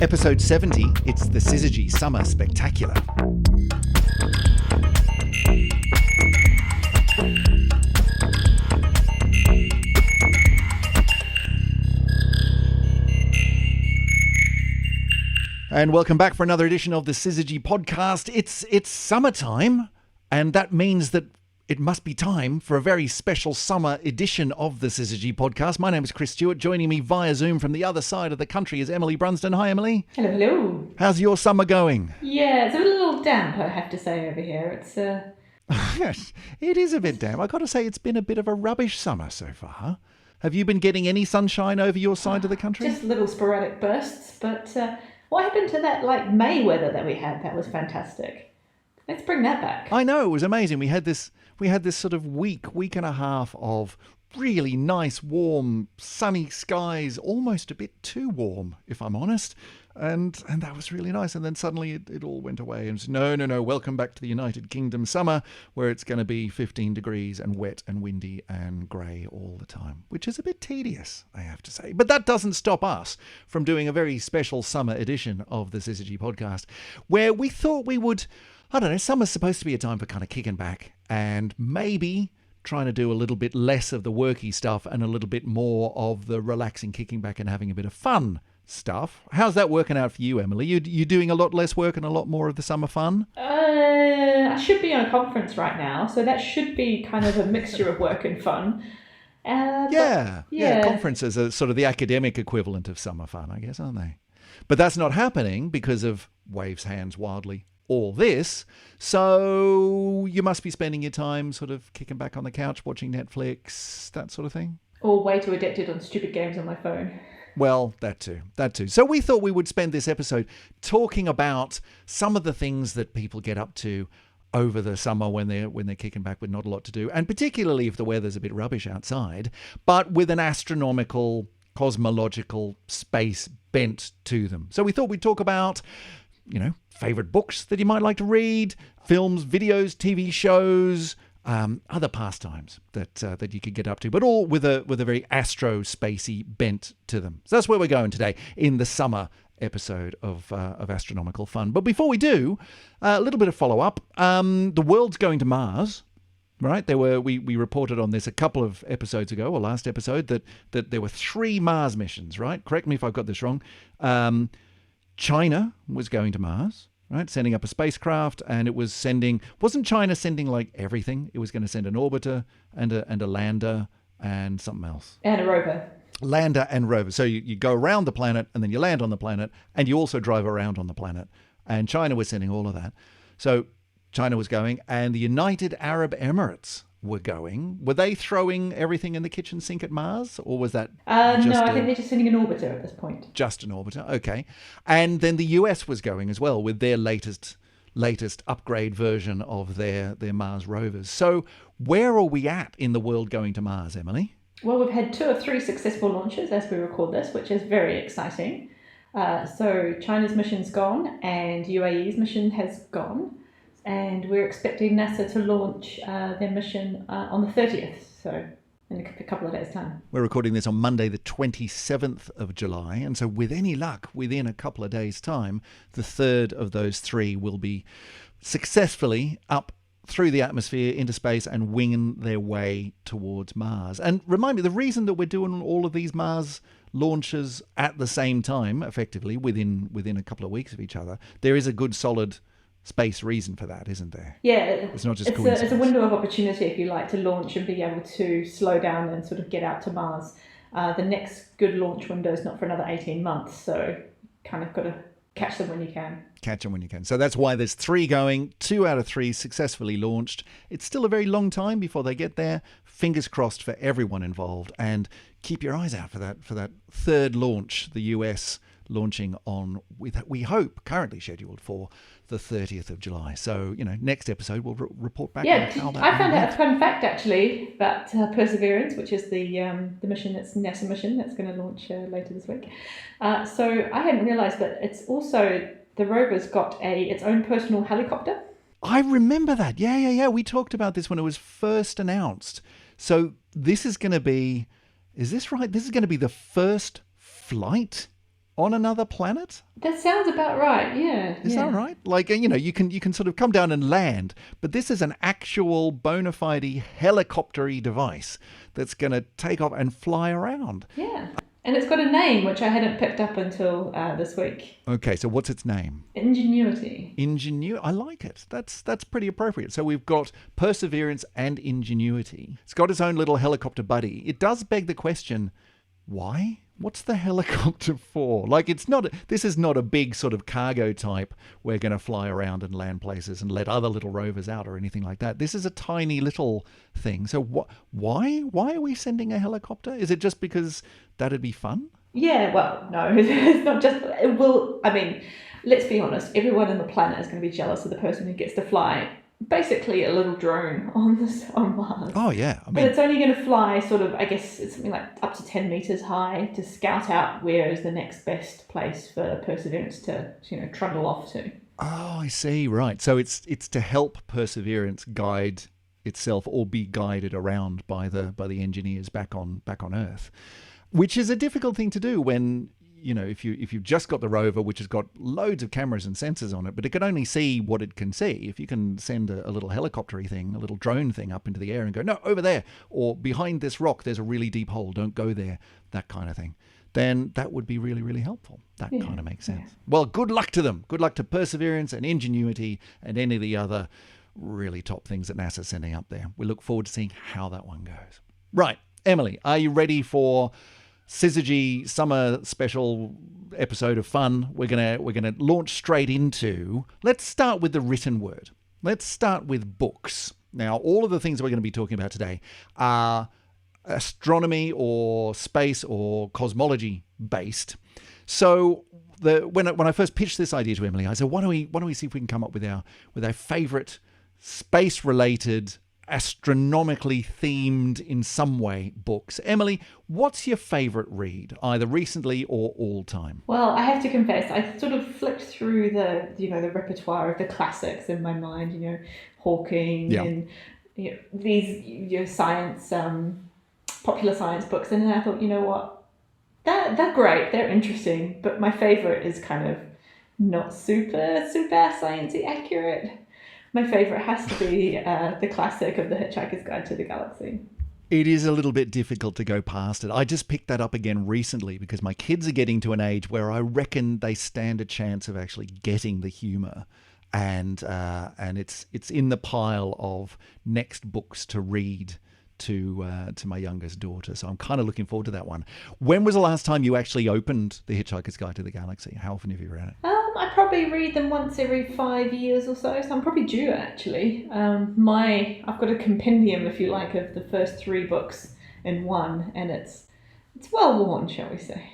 Episode 70, it's the Syzygy Summer Spectacular. And welcome back for another edition of the Syzygy podcast. It's summertime, and that means that it must be time for a very special summer edition of the Syzygy podcast. My name is Chris Stewart. Joining me via Zoom from the other side of the country is Emily Brunsden. Hi, Emily. Hello, hello. How's your summer going? Yeah, it's a little damp, I have to say, over here. It's Yes, it is a bit damp. I've got to say it's been a bit of a rubbish summer so far. Have you been getting any sunshine over your side of the country? Just little sporadic bursts, but what happened to that May weather that we had? That was fantastic. Let's bring that back. I know, it was amazing. We had this sort of week and a half of really nice, warm, sunny skies, almost a bit too warm, if I'm honest. And that was really nice. And then suddenly it all went away. And no, welcome back to the United Kingdom summer, where it's going to be 15 degrees and wet and windy and grey all the time, which is a bit tedious, I have to say. But that doesn't stop us from doing a very special summer edition of the Syzygy podcast, where we thought we would, I don't know, summer's supposed to be a time for kind of kicking back and maybe trying to do a little bit less of the worky stuff and a little bit more of the relaxing, kicking back and having a bit of fun stuff. How's that working out for you, Emily? You doing a lot less work and a lot more of the summer fun? I should be on a conference right now, so that should be kind of a mixture of work and fun. Yeah. Conferences are sort of the academic equivalent of summer fun, I guess, aren't they? But that's not happening because of waves hands wildly all this. So you must be spending your time sort of kicking back on the couch, watching Netflix, that sort of thing. Or way too addicted on stupid games on my phone. Well, that too. So we thought we would spend this episode talking about some of the things that people get up to over the summer when they're kicking back with not a lot to do, and particularly if the weather's a bit rubbish outside, but with an astronomical, cosmological space bent to them. So we thought we'd talk about, favourite books that you might like to read, films, videos, TV shows, other pastimes that you could get up to, but all with a very astro-spacey bent to them. So that's where we're going today in the summer episode of Astronomical Fun. But before we do, a little bit of follow-up. The world's going to Mars, right? We reported on this a couple of episodes ago, or last episode, that there were 3 Mars missions, right? Correct me if I've got this wrong. China was going to Mars, right? Sending up a spacecraft, and it was wasn't China sending like everything? It was going to send an orbiter and a lander and something else. And a rover. Lander and rover. So you go around the planet and then you land on the planet and you also drive around on the planet. And China was sending all of that. So China was going, and the United Arab Emirates were going. Were they throwing everything in the kitchen sink at Mars, or was that no, I think they're just sending an orbiter at this point. Just an orbiter, okay. And then the US was going as well with their latest upgrade version of their Mars rovers. So where are we at in the world going to Mars, Emily? Well, we've had 2 or 3 successful launches as we record this, which is very exciting. So China's mission's gone and UAE's mission has gone. And we're expecting NASA to launch their mission on the 30th, so in a couple of days' time. We're recording this on Monday, the 27th of July, and so with any luck, within a couple of days' time, the third of those 3 will be successfully up through the atmosphere into space and winging their way towards Mars. And remind me, the reason that we're doing all of these Mars launches at the same time, effectively, within a couple of weeks of each other, there is a good solid space reason for that, isn't there? Yeah, it's not just coincidence. It's a window of opportunity, if you like, to launch and be able to slow down and sort of get out to Mars. The next good launch window is not for another 18 months, so kind of got to catch them when you can. Catch them when you can. So that's why there's 3 going, 2 out of 3 successfully launched. It's still a very long time before they get there. Fingers crossed for everyone involved, and keep your eyes out for that third launch, the US launching on, we hope, currently scheduled for the 30th of July. So, next episode we'll report back on how that I found out a fun fact, actually, about Perseverance, which is the mission, that's NASA mission that's going to launch later this week. So I hadn't realised that it's also, the rover's got its own personal helicopter. I remember that. Yeah. We talked about this when it was first announced. So this is going to be, is this right? This is going to be the first flight on another planet? That sounds about right. Yeah. Is that right? Like, you can sort of come down and land, but this is an actual bona fide helicopter-y device that's going to take off and fly around. Yeah. And it's got a name, which I hadn't picked up until this week. Okay, so what's its name? Ingenuity. I like it. That's pretty appropriate. So we've got Perseverance and Ingenuity. It's got its own little helicopter buddy. It does beg the question, why? What's the helicopter for? Like, this is not a big sort of cargo type. We're going to fly around and land places and let other little rovers out or anything like that. This is a tiny little thing. So why are we sending a helicopter? Is it just because that'd be fun? Yeah, well, no, it's not just, let's be honest, everyone on the planet is going to be jealous of the person who gets to fly basically a little drone on Mars. Oh, yeah. But it's only going to fly sort of, I guess it's something like up to 10 meters high to scout out where is the next best place for Perseverance to, trundle off to. Oh, I see. Right. So it's to help Perseverance guide itself or be guided around by the engineers back on Earth, which is a difficult thing to do when, if you've just got the rover, which has got loads of cameras and sensors on it, but it can only see what it can see. If you can send a little helicopter-y thing, a little drone thing up into the air and go, no, over there, or behind this rock, there's a really deep hole, don't go there, that kind of thing, then that would be really, really helpful. That kind of makes sense. Yeah. Well, good luck to them. Good luck to Perseverance and Ingenuity and any of the other really top things that NASA's sending up there. We look forward to seeing how that one goes. Right, Emily, are you ready for Syzygy summer special episode of fun? We're gonna launch straight into. Let's start with the written word. Let's start with books. Now, all of the things that we're going to be talking about today are astronomy or space or cosmology based. So when I first pitched this idea to Emily, I said, why don't we see if we can come up with our favorite space related, astronomically themed in some way books. Emily, what's your favorite read, either recently or all time? Well, I have to confess, I sort of flicked through the the repertoire of the classics in my mind, Hawking and these science, popular science books, and then I thought, what, they're great, they're interesting, but my favorite is kind of not super sciencey accurate. My favourite has to be the classic of the Hitchhiker's Guide to the Galaxy. It is a little bit difficult to go past it. I just picked that up again recently because my kids are getting to an age where I reckon they stand a chance of actually getting the humour, and it's in the pile of next books to read to my youngest daughter. So I'm kind of looking forward to that one. When was the last time you actually opened the Hitchhiker's Guide to the Galaxy? How often have you read it? I probably read them once every 5 years or so I'm probably due, actually. I've got a compendium, if you like, of the first 3 books in one, and it's well worn, shall we say.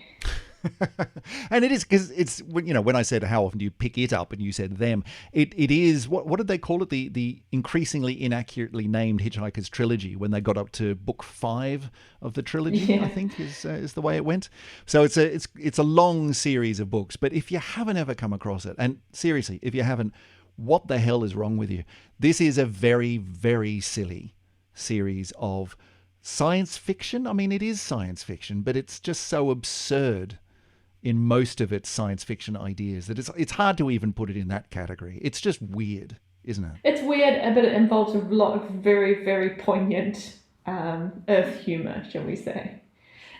And it is, because it's, when I said how often do you pick it up and you said them, it is, what did they call it, the increasingly inaccurately named Hitchhiker's trilogy, when they got up to book 5 of the trilogy, I think is the way it went. So it's a long series of books, but if you haven't ever come across it, and seriously, if you haven't, what the hell is wrong with you? This is a very, very silly series of science fiction. I mean, it is science fiction, but it's just so absurd in most of its science fiction ideas that it's hard to even put it in that category. It's just weird, isn't it? It's weird, but it involves a lot of very, very poignant Earth humour, shall we say,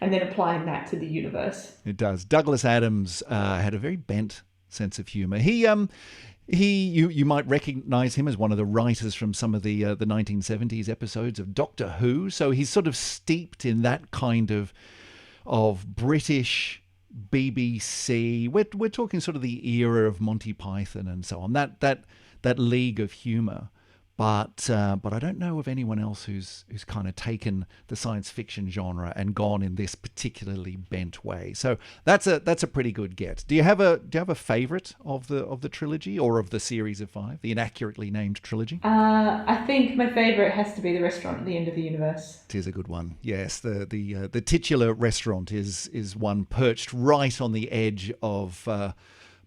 and then applying that to the universe. It does. Douglas Adams had a very bent sense of humour. You might recognise him as one of the writers from some of the 1970s episodes of Doctor Who. So he's sort of steeped in that kind of British BBC. We're talking sort of the era of Monty Python and so on. That league of humour. But I don't know of anyone else who's kind of taken the science fiction genre and gone in this particularly bent way. So that's a pretty good get. Do you have a favourite of the trilogy, or of the series of 5, the inaccurately named trilogy? I think my favourite has to be the restaurant at the end of the universe. It is a good one. Yes, the titular restaurant is one perched right on the edge of. I'm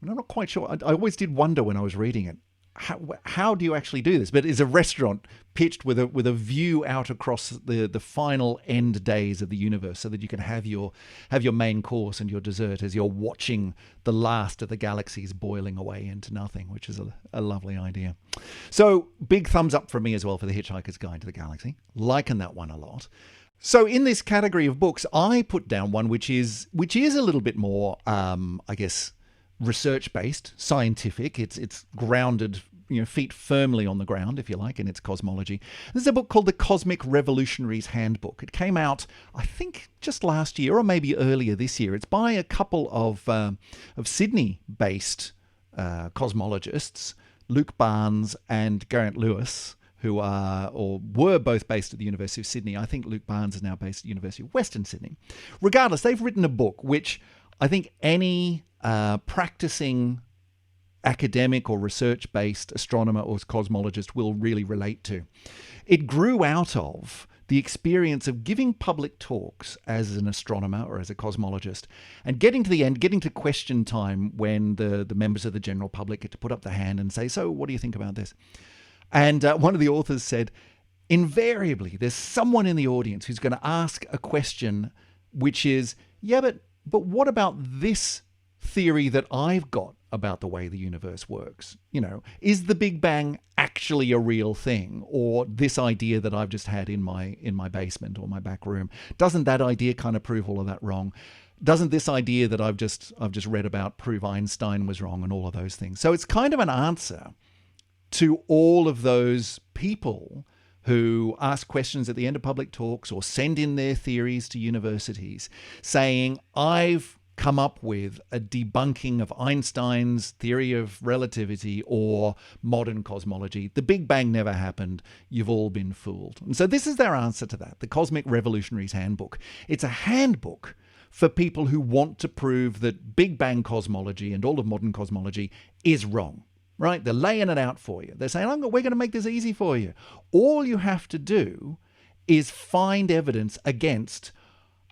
not quite sure. I always did wonder when I was reading it. how do you actually do this? But it's a restaurant pitched with a view out across the final end days of the universe, so that you can have your main course and your dessert as you're watching the last of the galaxies boiling away into nothing, which is a lovely idea. So big thumbs up from me as well for the Hitchhiker's Guide to the Galaxy. Liking that one a lot. So in this category of books, I put down one which is a little bit more, I guess, research-based, scientific. It's grounded, feet firmly on the ground, if you like, in its cosmology. This is a book called The Cosmic Revolutionaries Handbook. It came out, I think, just last year or maybe earlier this year. It's by a couple of Sydney-based cosmologists, Luke Barnes and Garrett Lewis, who are or were both based at the University of Sydney. I think Luke Barnes is now based at the University of Western Sydney. Regardless, they've written a book which I think any practicing academic or research-based astronomer or cosmologist will really relate to. It grew out of the experience of giving public talks as an astronomer or as a cosmologist, and getting to the end, getting to question time when the members of the general public get to put up their hand and say, so what do you think about this? And one of the authors said, invariably, there's someone in the audience who's going to ask a question which is, yeah, but what about this theory that I've got about the way the universe works? Is the Big Bang actually a real thing, or this idea that I've just had in my basement or my back room? Doesn't that idea kind of prove all of that wrong? Doesn't this idea that I've just read about prove Einstein was wrong, and all of those things? So it's kind of an answer to all of those people who ask questions at the end of public talks or send in their theories to universities saying, I've come up with a debunking of Einstein's theory of relativity or modern cosmology. The Big Bang never happened. You've all been fooled. And so this is their answer to that, the Cosmic Revolutionaries Handbook. It's a handbook for people who want to prove that Big Bang cosmology and all of modern cosmology is wrong. Right? They're laying it out for you. They're saying, we're going to make this easy for you. All you have to do is find evidence against,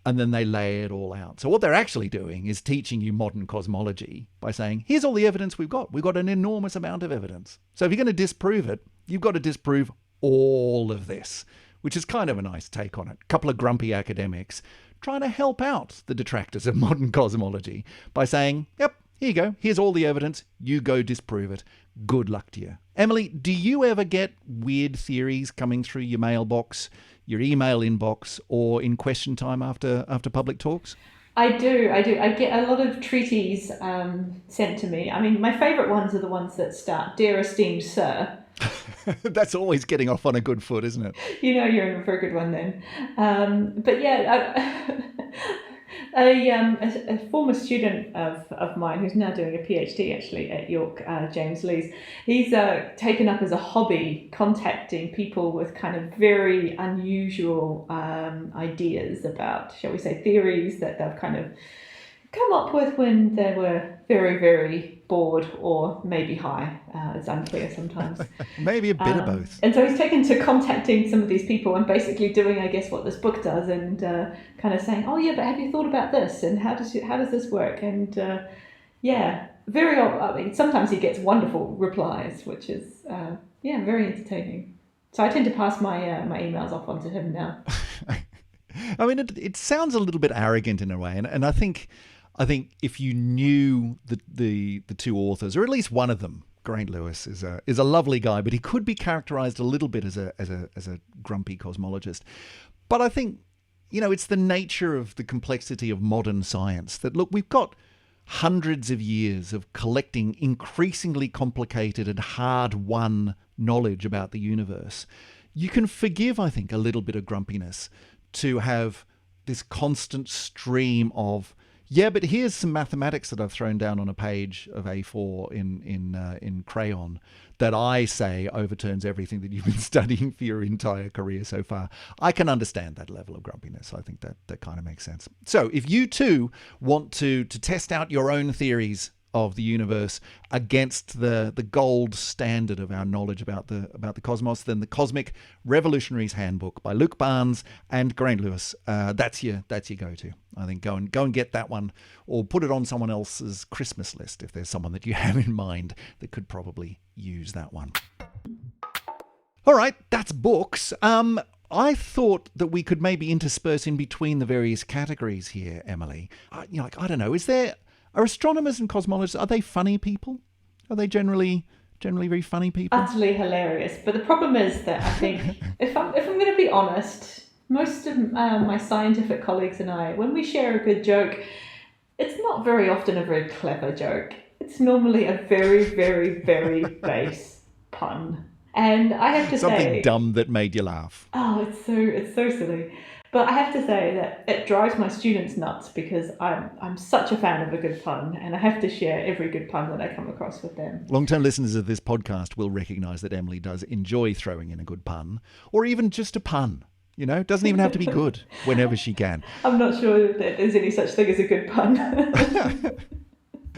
and then they lay it all out. So what they're actually doing is teaching you modern cosmology by saying, here's all the evidence we've got. We've got an enormous amount of evidence. So if you're going to disprove it, you've got to disprove all of this, which is kind of a nice take on it. A couple of grumpy academics trying to help out the detractors of modern cosmology by saying, yep, here you go. Here's all the evidence. You go disprove it. Good luck to you. Emily, do you ever get weird theories coming through your mailbox, your email inbox, or in question time after public talks? I do. I get a lot of treaties sent to me. I mean, my favourite ones are the ones that start, Dear Esteemed Sir. That's always getting off on a good foot, isn't it? You're in for a good one then. But yeah, a former student of mine who's now doing a PhD actually at York, James Lees, he's taken up as a hobby contacting people with kind of very unusual ideas about, shall we say, theories that they've kind of come up with when they were very, very bored or maybe high. It's unclear sometimes. Maybe a bit of both. And so he's taken to contacting some of these people and basically doing, I guess, what this book does, and kind of saying, oh yeah, but have you thought about this? And how does this work? And I mean, sometimes he gets wonderful replies, which is very entertaining. So I tend to pass my emails off onto him now. I mean, it sounds a little bit arrogant in a way, and I think if you knew the two authors, or at least one of them, Grant Lewis is a lovely guy, but he could be characterized a little bit as a grumpy cosmologist. But I think, it's the nature of the complexity of modern science that, look, we've got hundreds of years of collecting increasingly complicated and hard-won knowledge about the universe. You can forgive, I think, a little bit of grumpiness to have this constant stream of, yeah, but here's some mathematics that I've thrown down on a page of A4 in crayon that I say overturns everything that you've been studying for your entire career so far. I can understand that level of grumpiness. I think that kind of makes sense. So if you too want to test out your own theories of the universe against the gold standard of our knowledge about the cosmos, then the Cosmic Revolutionaries Handbook by Luke Barnes and Geraint Lewis. That's your go-to. I think go and get that one, or put it on someone else's Christmas list if there's someone that you have in mind that could probably use that one. All right, that's books. I thought that we could maybe intersperse in between the various categories here, Emily. I don't know. Are astronomers and cosmologists, are they funny people? Are they generally very funny people? Utterly hilarious. But the problem is that I think, if I'm going to be honest, most of my scientific colleagues and I, when we share a good joke, it's not very often a very clever joke. It's normally a very, very, very base pun. And I have to say, something dumb that made you laugh. Oh, it's so silly. But I have to say that it drives my students nuts because I'm such a fan of a good pun, and I have to share every good pun that I come across with them. Long-term listeners of this podcast will recognise that Emily does enjoy throwing in a good pun, or even just a pun. It doesn't even have to be good whenever she can. I'm not sure that there's any such thing as a good pun.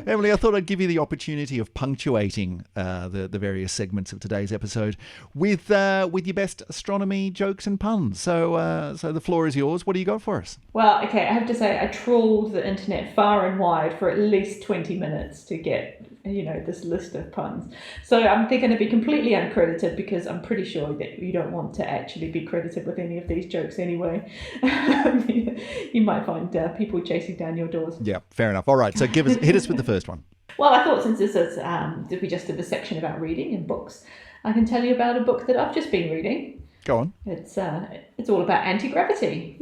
Emily, I thought I'd give you the opportunity of punctuating the various segments of today's episode with your best astronomy jokes and puns. So the floor is yours. What do you got for us? Well, okay, I have to say I trawled the internet far and wide for at least 20 minutes to get this list of puns. So they're going to be completely uncredited because I'm pretty sure that you don't want to actually be credited with any of these jokes anyway. You might find people chasing down your doors. Yeah, fair enough. All right, so hit us with the first one. Well, I thought since this is we just did the section about reading and books, I can tell you about a book that I've just been reading. Go on. It's all about anti-gravity.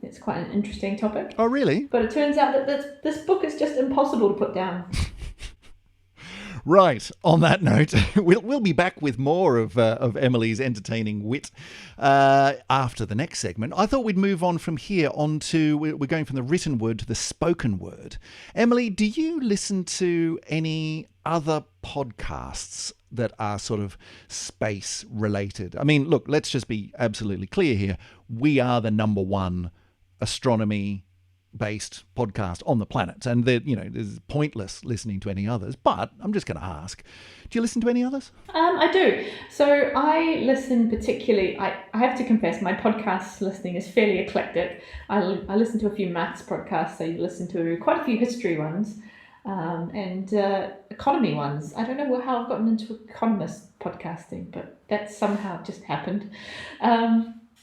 It's quite an interesting topic. Oh, really? But it turns out that this book is just impossible to put down. Right. On that note, we'll be back with more of Emily's entertaining wit after the next segment. I thought we'd move on from here we're going from the written word to the spoken word. Emily, do you listen to any other podcasts that are sort of space related? I mean, look, let's just be absolutely clear here. We are the number one astronomy based podcast on the planet, and it's pointless listening to any others, but I'm just going to ask, do you listen to any others? I do. So I listen particularly, I have to confess, my podcast listening is fairly eclectic. I listen to a few maths podcasts. I listen to quite a few history ones, and economy ones. I don't know how I've gotten into economist podcasting, but that somehow just happened.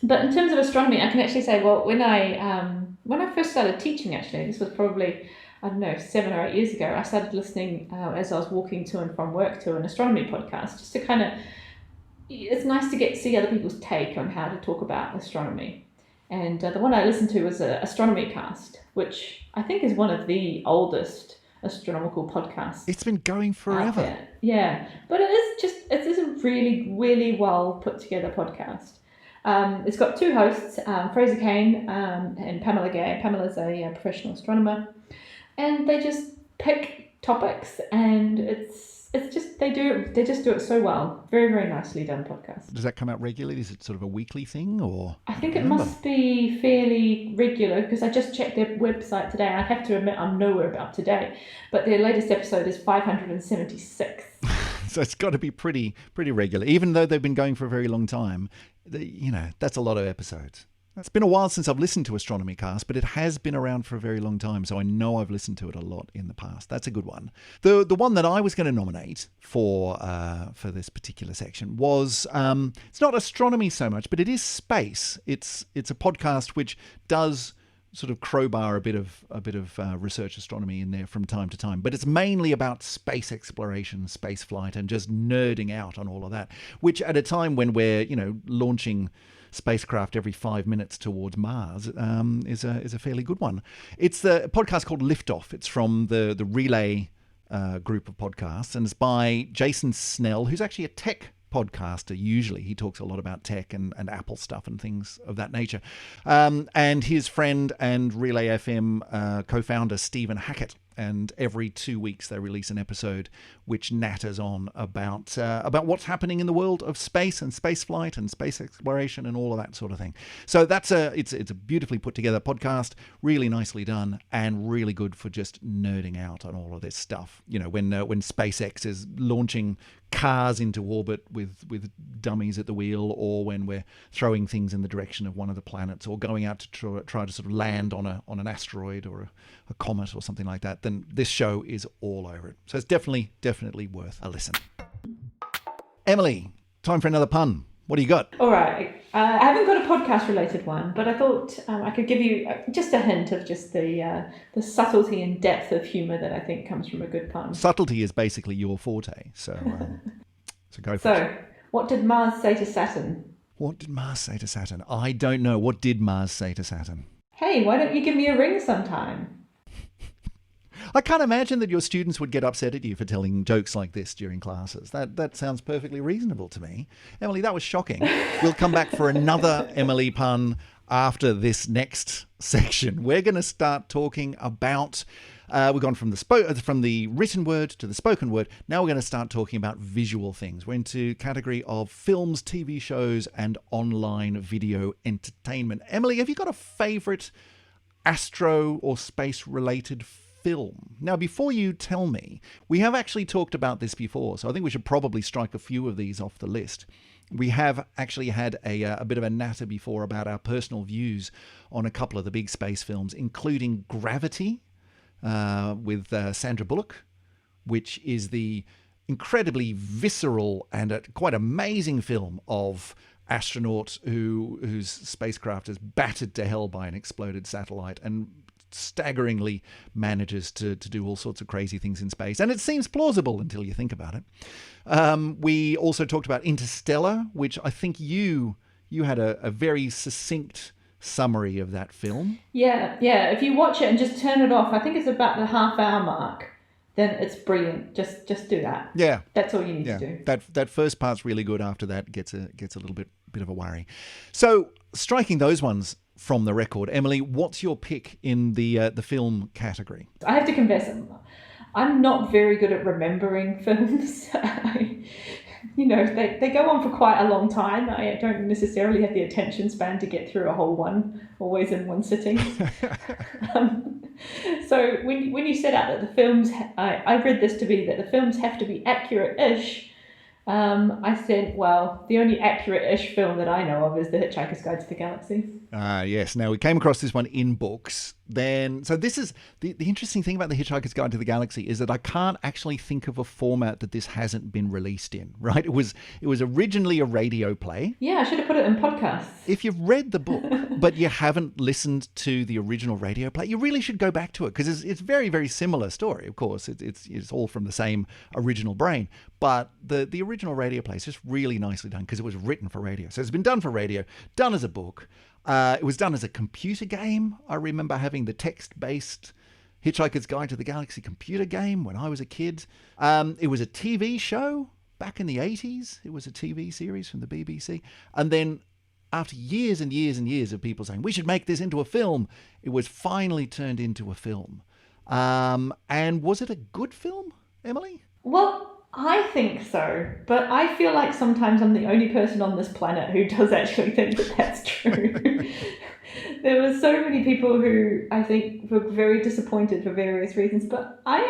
But in terms of astronomy, I can actually say, well, when I first started teaching, actually, this was probably, 7 or 8 years ago, I started listening as I was walking to and from work to an astronomy podcast, just to kind of, it's nice to see other people's take on how to talk about astronomy. And the one I listened to was Astronomy Cast, which I think is one of the oldest astronomical podcasts. It's been going forever. Yeah, but it is a really, really well put together podcast. It's got two hosts, Fraser Kane and Pamela Gay. Pamela's a professional astronomer, and they just pick topics, and they just do it so well. Very, very nicely done podcast. Does that come out regularly? Is it sort of a weekly thing, or? I think it must be fairly regular because I just checked their website today. I have to admit I'm nowhere up to date, but their latest episode is 576. So it's got to be pretty regular, even though they've been going for a very long time. That's a lot of episodes. It's been a while since I've listened to Astronomy Cast, but it has been around for a very long time, so I know I've listened to it a lot in the past. That's a good one. The one that I was going to nominate for this particular section was it's not astronomy so much, but it is space. It's a podcast which does sort of crowbar a bit of research astronomy in there from time to time, but it's mainly about space exploration, space flight, and just nerding out on all of that, which at a time when we're launching spacecraft every 5 minutes towards Mars is a fairly good one. It's the podcast called Liftoff. It's from the Relay group of podcasts, and it's by Jason Snell, who's actually a tech podcaster. Usually he talks a lot about tech and Apple stuff and things of that nature, and his friend and Relay FM co-founder Stephen Hackett And every 2 weeks they release an episode which natters on about what's happening in the world of space and space flight and space exploration and all of that sort of thing. So it's a beautifully put together podcast, really nicely done, and really good for just nerding out on all of this stuff. You know, when SpaceX is launching cars into orbit with dummies at the wheel, or when we're throwing things in the direction of one of the planets, or going out to try to sort of land on an asteroid or a comet or something like that, then this show is all over it. So it's definitely worth a listen. Emily, time for another pun. What do you got? All right. I haven't got a podcast-related one, but I thought I could give you just a hint of just the subtlety and depth of humour that I think comes from a good pun. Subtlety is basically your forte, so go for it. So, what did Mars say to Saturn? What did Mars say to Saturn? I don't know. What did Mars say to Saturn? Hey, why don't you give me a ring sometime? I can't imagine that your students would get upset at you for telling jokes like this during classes. That sounds perfectly reasonable to me. Emily, that was shocking. We'll come back for another Emily pun after this next section. We're going to start talking about... we've gone from the written word to the spoken word. Now we're going to start talking about visual things. We're into category of films, TV shows, and online video entertainment. Emily, have you got a favourite astro or space-related film? Now, before you tell me, we have actually talked about this before, so I think we should probably strike a few of these off the list. We have actually had a bit of a natter before about our personal views on a couple of the big space films, including Gravity, with Sandra Bullock, which is the incredibly visceral and quite amazing film of astronaut whose spacecraft is battered to hell by an exploded satellite and staggeringly manages to do all sorts of crazy things in space. And it seems plausible until you think about it. We also talked about Interstellar, which I think you had a very succinct summary of that film. Yeah. If you watch it and just turn it off, I think it's about the half-hour mark, then it's brilliant. Just do that. Yeah. That's all you need to do. That first part's really good. After that gets a little bit of a worry. So striking those ones from the record, Emily, what's your pick in the film category? I have to confess, I'm not very good at remembering films. They go on for quite a long time. I don't necessarily have the attention span to get through a whole one, always in one sitting. So when you set out that the films, I read this to be that the films have to be accurate-ish. I said, well, the only accurate-ish film that I know of is The Hitchhiker's Guide to the Galaxy. Yes. Now, we came across this one in books. So this is the interesting thing about The Hitchhiker's Guide to the Galaxy is that I can't actually think of a format that this hasn't been released in, right? It was originally a radio play. Yeah, I should have put it in podcasts. If you've read the book, but you haven't listened to the original radio play, you really should go back to it, because it's very, very similar story. Of course, it's all from the same original brain, but the original radio play is just really nicely done because it was written for radio. So it's been done for radio, done as a book. It was done as a computer game. I remember having the text-based Hitchhiker's Guide to the Galaxy computer game when I was a kid. It was a TV show back in the 80s. It was a TV series from the BBC. And then after years and years and years of people saying, we should make this into a film, it was finally turned into a film. And was it a good film, Emily? Well, I think so, but I feel like sometimes I'm the only person on this planet who does actually think that that's true. There were so many people who I think were very disappointed for various reasons, but I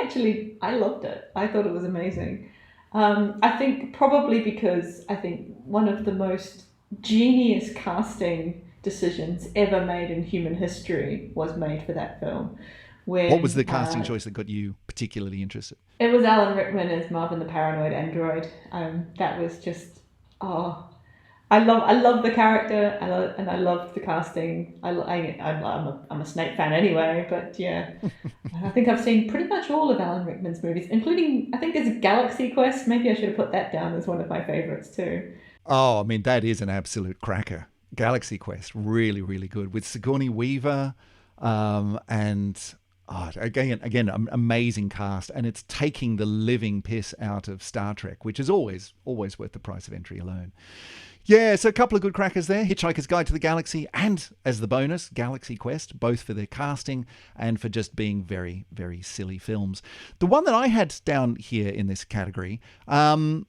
loved it. I thought it was amazing. I think probably because I think one of the most genius casting decisions ever made in human history was made for that film. What was the casting choice that got you particularly interested? It was Alan Rickman as Marvin the Paranoid Android. That was just, I love the character, and I loved the casting. I'm a Snape fan anyway, but yeah, I think I've seen pretty much all of Alan Rickman's movies, including, I think there's Galaxy Quest. Maybe I should have put that down as one of my favourites too. Oh, I mean, that is an absolute cracker. Galaxy Quest, really, really good, with Sigourney Weaver, and Again, amazing cast, and it's taking the living piss out of Star Trek, which is always worth the price of entry alone. Yeah, so a couple of good crackers there. Hitchhiker's Guide to the Galaxy, and as the bonus, Galaxy Quest, both for their casting and for just being very, very silly films. The one that I had down here in this category, I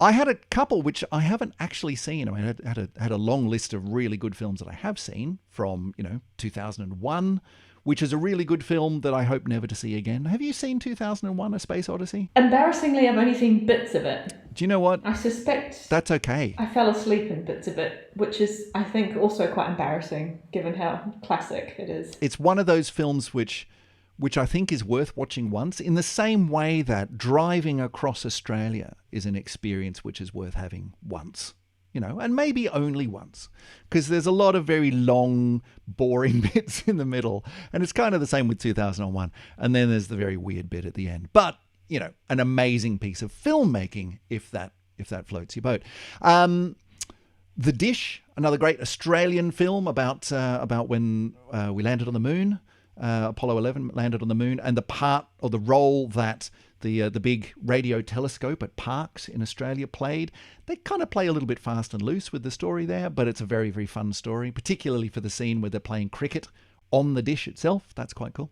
had a couple which I haven't actually seen. I mean, I had a long list of really good films that I have seen from, 2001, which is a really good film that I hope never to see again. Have you seen 2001: A Space Odyssey? Embarrassingly, I've only seen bits of it. Do you know what? I suspect that's okay. I fell asleep in bits of it, which is, I think, also quite embarrassing given how classic it is. It's one of those films which I think is worth watching once, in the same way that driving across Australia is an experience which is worth having once. And maybe only once, because there's a lot of very long, boring bits in the middle. And it's kind of the same with 2001. And then there's the very weird bit at the end. But, an amazing piece of filmmaking, if that floats your boat. The Dish, another great Australian film about when we landed on the moon. Apollo 11 landed on the moon, and the part or the role that the big radio telescope at Parkes in Australia played. They kind of play a little bit fast and loose with the story there, but it's a very, very fun story, particularly for the scene where they're playing cricket on the dish itself. That's quite cool.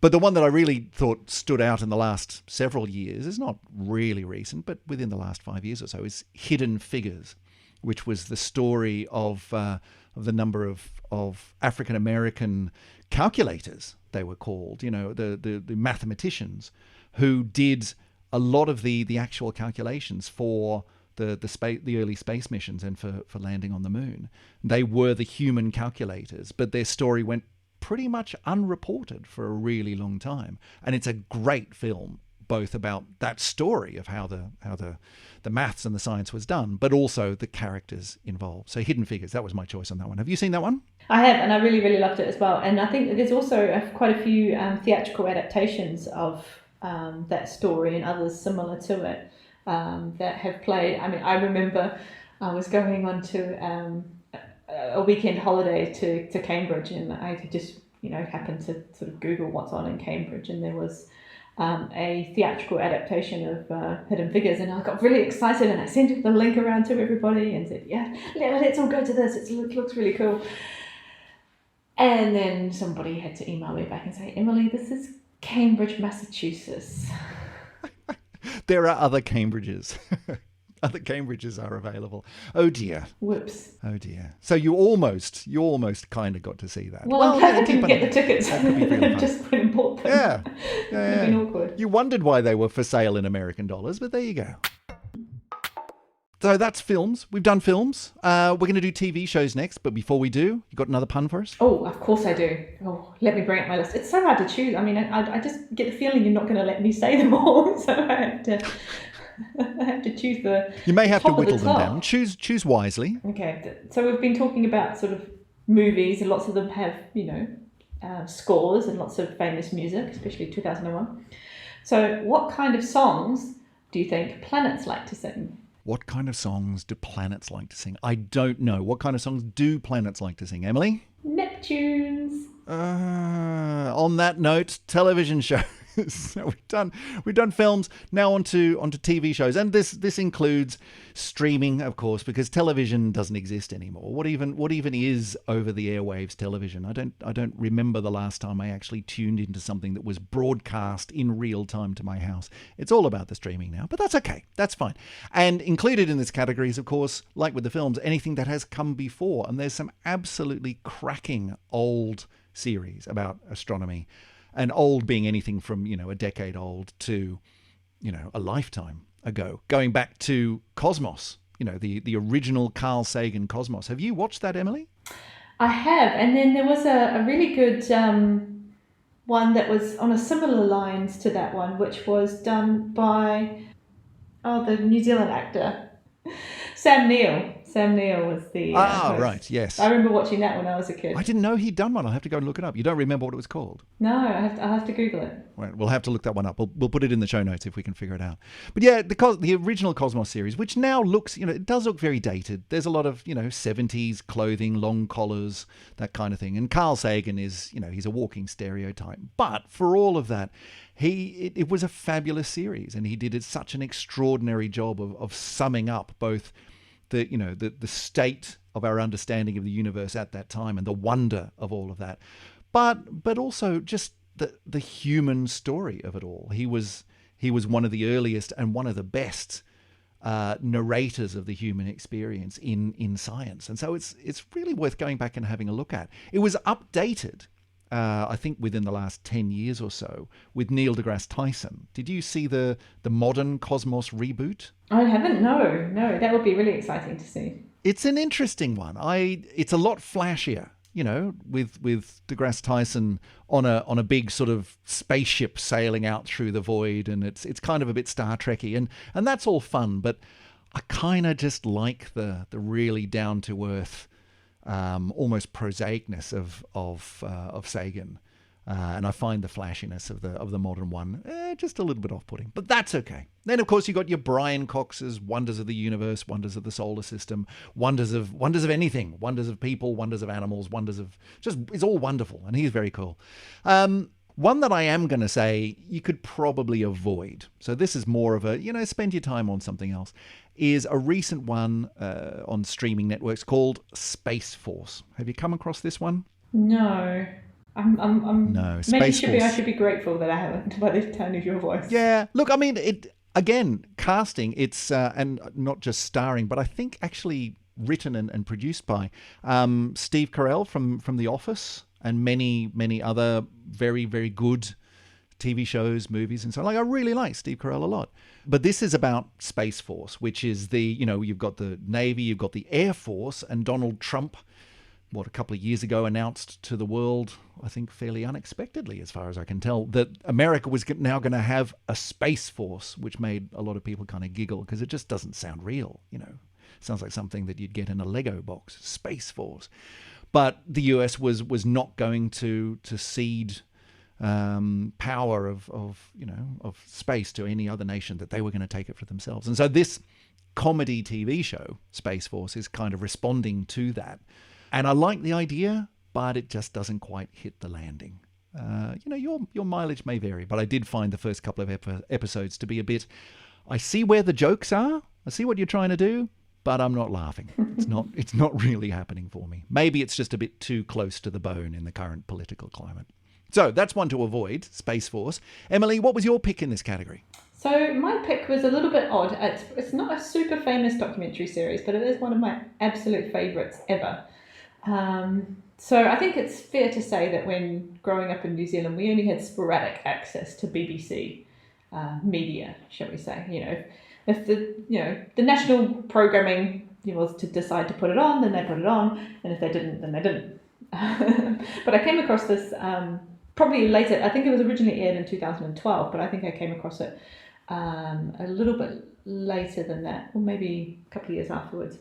But the one that I really thought stood out in the last several years is not really recent, but within the last 5 years or so, is Hidden Figures, which was the story of the number of African American calculators, they were called, the mathematicians who did a lot of the actual calculations for the early space missions and for landing on the moon. They were the human calculators, but their story went pretty much unreported for a really long time. And it's a great film, both about that story of how the maths and the science was done, but also the characters involved. So Hidden Figures, that was my choice on that one. Have you seen that one? I have, and I really, really loved it as well. And I think there's also quite a few theatrical adaptations of that story and others similar to it that have played. I mean, I remember I was going on to a weekend holiday to Cambridge, and I just, happened to sort of Google what's on in Cambridge, and there was a theatrical adaptation of Hidden Figures, and I got really excited, and I sent the link around to everybody and said, yeah, let's all go to this, it looks really cool. And then somebody had to email me back and say, Emily, this is Cambridge, Massachusetts. There are other Cambridges. Other Cambridges are available. Oh dear. Whoops. Oh dear. So you almost kind of got to see that. Well, I'm glad I didn't get the tickets. Just went and bought them. Yeah. It would have been awkward. You wondered why they were for sale in American dollars, but there you go. So that's films. We've done films. We're going to do TV shows next, but before we do, you got another pun for us? Oh, of course I do. Oh, let me bring up my list. It's so hard to choose. I mean, I just get the feeling you're not going to let me say them all, so I have to choose the You may have to top of the whittle them top. down. Choose wisely. Okay, so we've been talking about sort of movies, and lots of them have, scores and lots of famous music, especially 2001. So what kind of songs do you think planets like to sing? What kind of songs do planets like to sing? I don't know. What kind of songs do planets like to sing? Emily? Neptunes. On that note, television shows. So we've done films. Now onto TV shows, and this includes streaming, of course, because television doesn't exist anymore. What even is over the airwaves television? I don't remember the last time I actually tuned into something that was broadcast in real time to my house. It's all about the streaming now, but that's okay. That's fine. And included in this category is, of course, like with the films, anything that has come before. And there's some absolutely cracking old series about astronomy. And old being anything from, a decade old to, a lifetime ago. Going back to Cosmos, the original Carl Sagan Cosmos. Have you watched that, Emily? I have. And then there was a really good one that was on a similar lines to that one, which was done by, the New Zealand actor, Sam Neill. Sam Neill was the host. Right, yes. I remember watching that when I was a kid. I didn't know he'd done one. I'll have to go and look it up. You don't remember what it was called? No, I'll have to Google it. Right, we'll have to look that one up. We'll put it in the show notes if we can figure it out. But yeah, the original Cosmos series, which now looks, it does look very dated. There's a lot of, 70s clothing, long collars, that kind of thing. And Carl Sagan is, he's a walking stereotype. But for all of that, it was a fabulous series, and he did such an extraordinary job of summing up both the state of our understanding of the universe at that time and the wonder of all of that, but also just the human story of it all. He was one of the earliest and one of the best narrators of the human experience in science, and so it's really worth going back and having a look at. It was updated, I think, within the last 10 years or so with Neil deGrasse Tyson. Did you see the modern Cosmos reboot? I haven't. No, that would be really exciting to see. It's an interesting one. It's a lot flashier, with deGrasse Tyson on a big sort of spaceship sailing out through the void, and it's kind of a bit Star Trekky, and that's all fun. But I kind of just like the really down to earth, almost prosaicness of Sagan, and I find the flashiness of the modern one just a little bit off-putting. But that's okay. Then, of course, you got your Brian Cox's Wonders of the Universe, Wonders of the Solar System, Wonders of anything, Wonders of people, Wonders of animals, Wonders of it's all wonderful, and he's very cool. One that I am going to say you could probably avoid, so this is more of a, spend your time on something else, is a recent one on streaming networks called Space Force. Have you come across this one? No. No, Space Force. I should be grateful that I haven't, by the tone of your voice. Yeah, look, I mean, again, casting, it's, and not just starring, but I think actually written and produced by Steve Carell from The Office and many, many other very, very good TV shows, movies, and so on. I really like Steve Carell a lot. But this is about Space Force, which is you've got the Navy, you've got the Air Force, and Donald Trump, a couple of years ago, announced to the world, I think fairly unexpectedly, as far as I can tell, that America was now going to have a Space Force, which made a lot of people kind of giggle because it just doesn't sound real, Sounds like something that you'd get in a Lego box, Space Force. But the US was not going to cede power of space to any other nation, that they were going to take it for themselves. And so this comedy TV show, Space Force, is kind of responding to that. And I like the idea, but it just doesn't quite hit the landing. Your mileage may vary, but I did find the first couple of episodes to be a bit, I see where the jokes are, I see what you're trying to do, but I'm not laughing. It's not really happening for me. Maybe it's just a bit too close to the bone in the current political climate. So that's one to avoid, Space Force. Emily, what was your pick in this category? So my pick was a little bit odd. It's not a super famous documentary series, but it is one of my absolute favourites ever. So I think it's fair to say that when growing up in New Zealand, we only had sporadic access to BBC media, shall we say. If the national programming was to decide to put it on, then they put it on, and if they didn't, then they didn't. But I came across this probably later. I think it was originally aired in 2012, but I think I came across it a little bit later than that, or maybe a couple of years afterwards.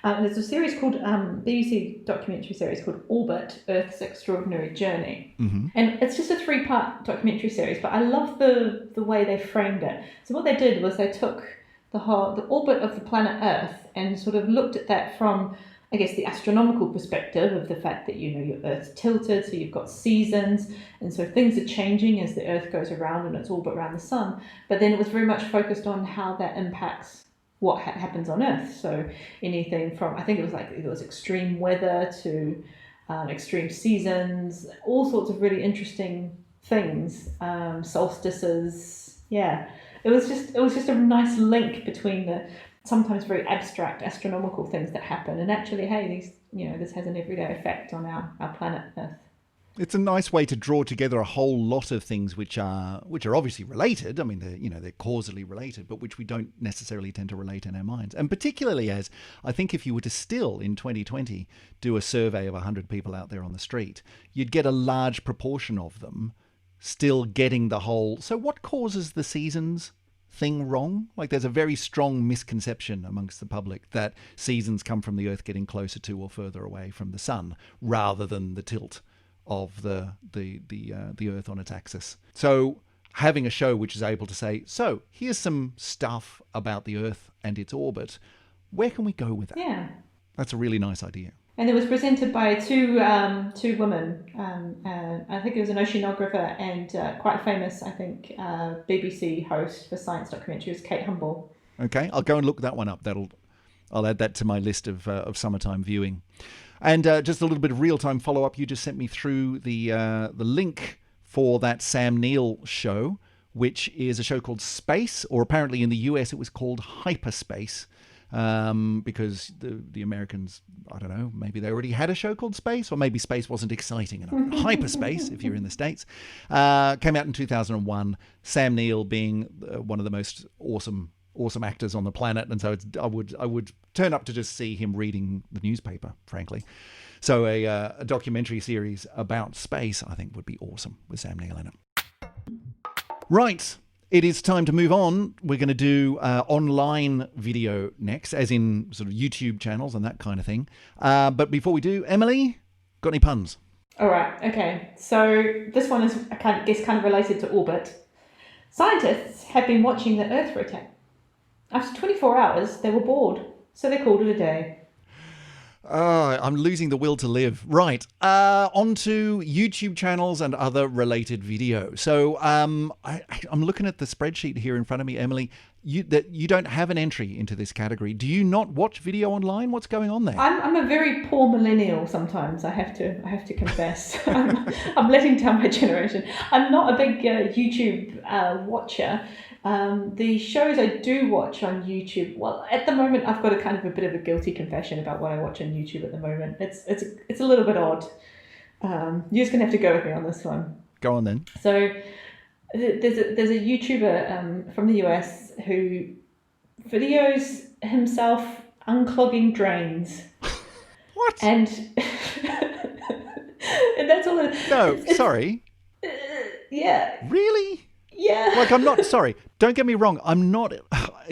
There's a series called, BBC documentary series called Orbit, Earth's Extraordinary Journey. Mm-hmm. And it's just a 3-part documentary series, but I love the way they framed it. So what they did was they took the orbit of the planet Earth and sort of looked at that from, I guess, the astronomical perspective of the fact that, your Earth's tilted, so you've got seasons, and so things are changing as the Earth goes around in its orbit around the sun. But then it was very much focused on how that impacts what happens on Earth. So anything from, I think it was extreme weather to extreme seasons, all sorts of really interesting things, solstices. Yeah, it was just a nice link between the sometimes very abstract astronomical things that happen, and actually, hey, this has an everyday effect on our planet Earth. It's a nice way to draw together a whole lot of things which are obviously related. I mean, they're causally related, but which we don't necessarily tend to relate in our minds. And particularly as, I think if you were to still, in 2020, do a survey of 100 people out there on the street, you'd get a large proportion of them still getting the whole, so what causes the seasons? thing wrong. Like there's a very strong misconception amongst the public that seasons come from the Earth getting closer to or further away from the sun, rather than the tilt of the Earth on its axis. So having a show which is able to say, so here's some stuff about the Earth and its orbit, where can we go with that? Yeah. That's a really nice idea. And it was presented by two women. I think it was an oceanographer and quite famous, I think, BBC host for science documentaries, Kate Humble. Okay, I'll go and look that one up. I'll add that to my list of summertime viewing. And just a little bit of real-time follow-up. You just sent me through the link for that Sam Neill show, which is a show called Space, or apparently in the US it was called Hyperspace. Because the Americans, I don't know, maybe they already had a show called Space, or maybe space wasn't exciting enough. Hyperspace, if you're in the States, came out in 2001. Sam Neill being one of the most awesome actors on the planet, and so I would turn up to just see him reading the newspaper, frankly. So a documentary series about space, I think, would be awesome with Sam Neill in it. Right. It is time to move on. We're going to do online video next, as in sort of YouTube channels and that kind of thing. But before we do, Emily, got any puns? All right. Okay. So this one is, I guess, kind of related to orbit. Scientists have been watching the Earth rotate. After 24 hours, they were bored, so they called it a day. I'm losing the will to live. Right. On to YouTube channels and other related video. So I'm looking at the spreadsheet here in front of me, Emily. You don't have an entry into this category. Do you not watch video online? What's going on there? I'm a very poor millennial sometimes, I have to confess. I'm letting down my generation. I'm not a big YouTube watcher. The shows I do watch on YouTube, well, at the moment I've got a bit of a guilty confession about what I watch on YouTube at the moment. It's a little bit odd. You're just gonna have to go with me on this one. Go on then. So there's a YouTuber from the US who videos himself unclogging drains. What? And and that's all. Sorry. Yeah. Really? Yeah. Like, I'm not, sorry, don't get me wrong.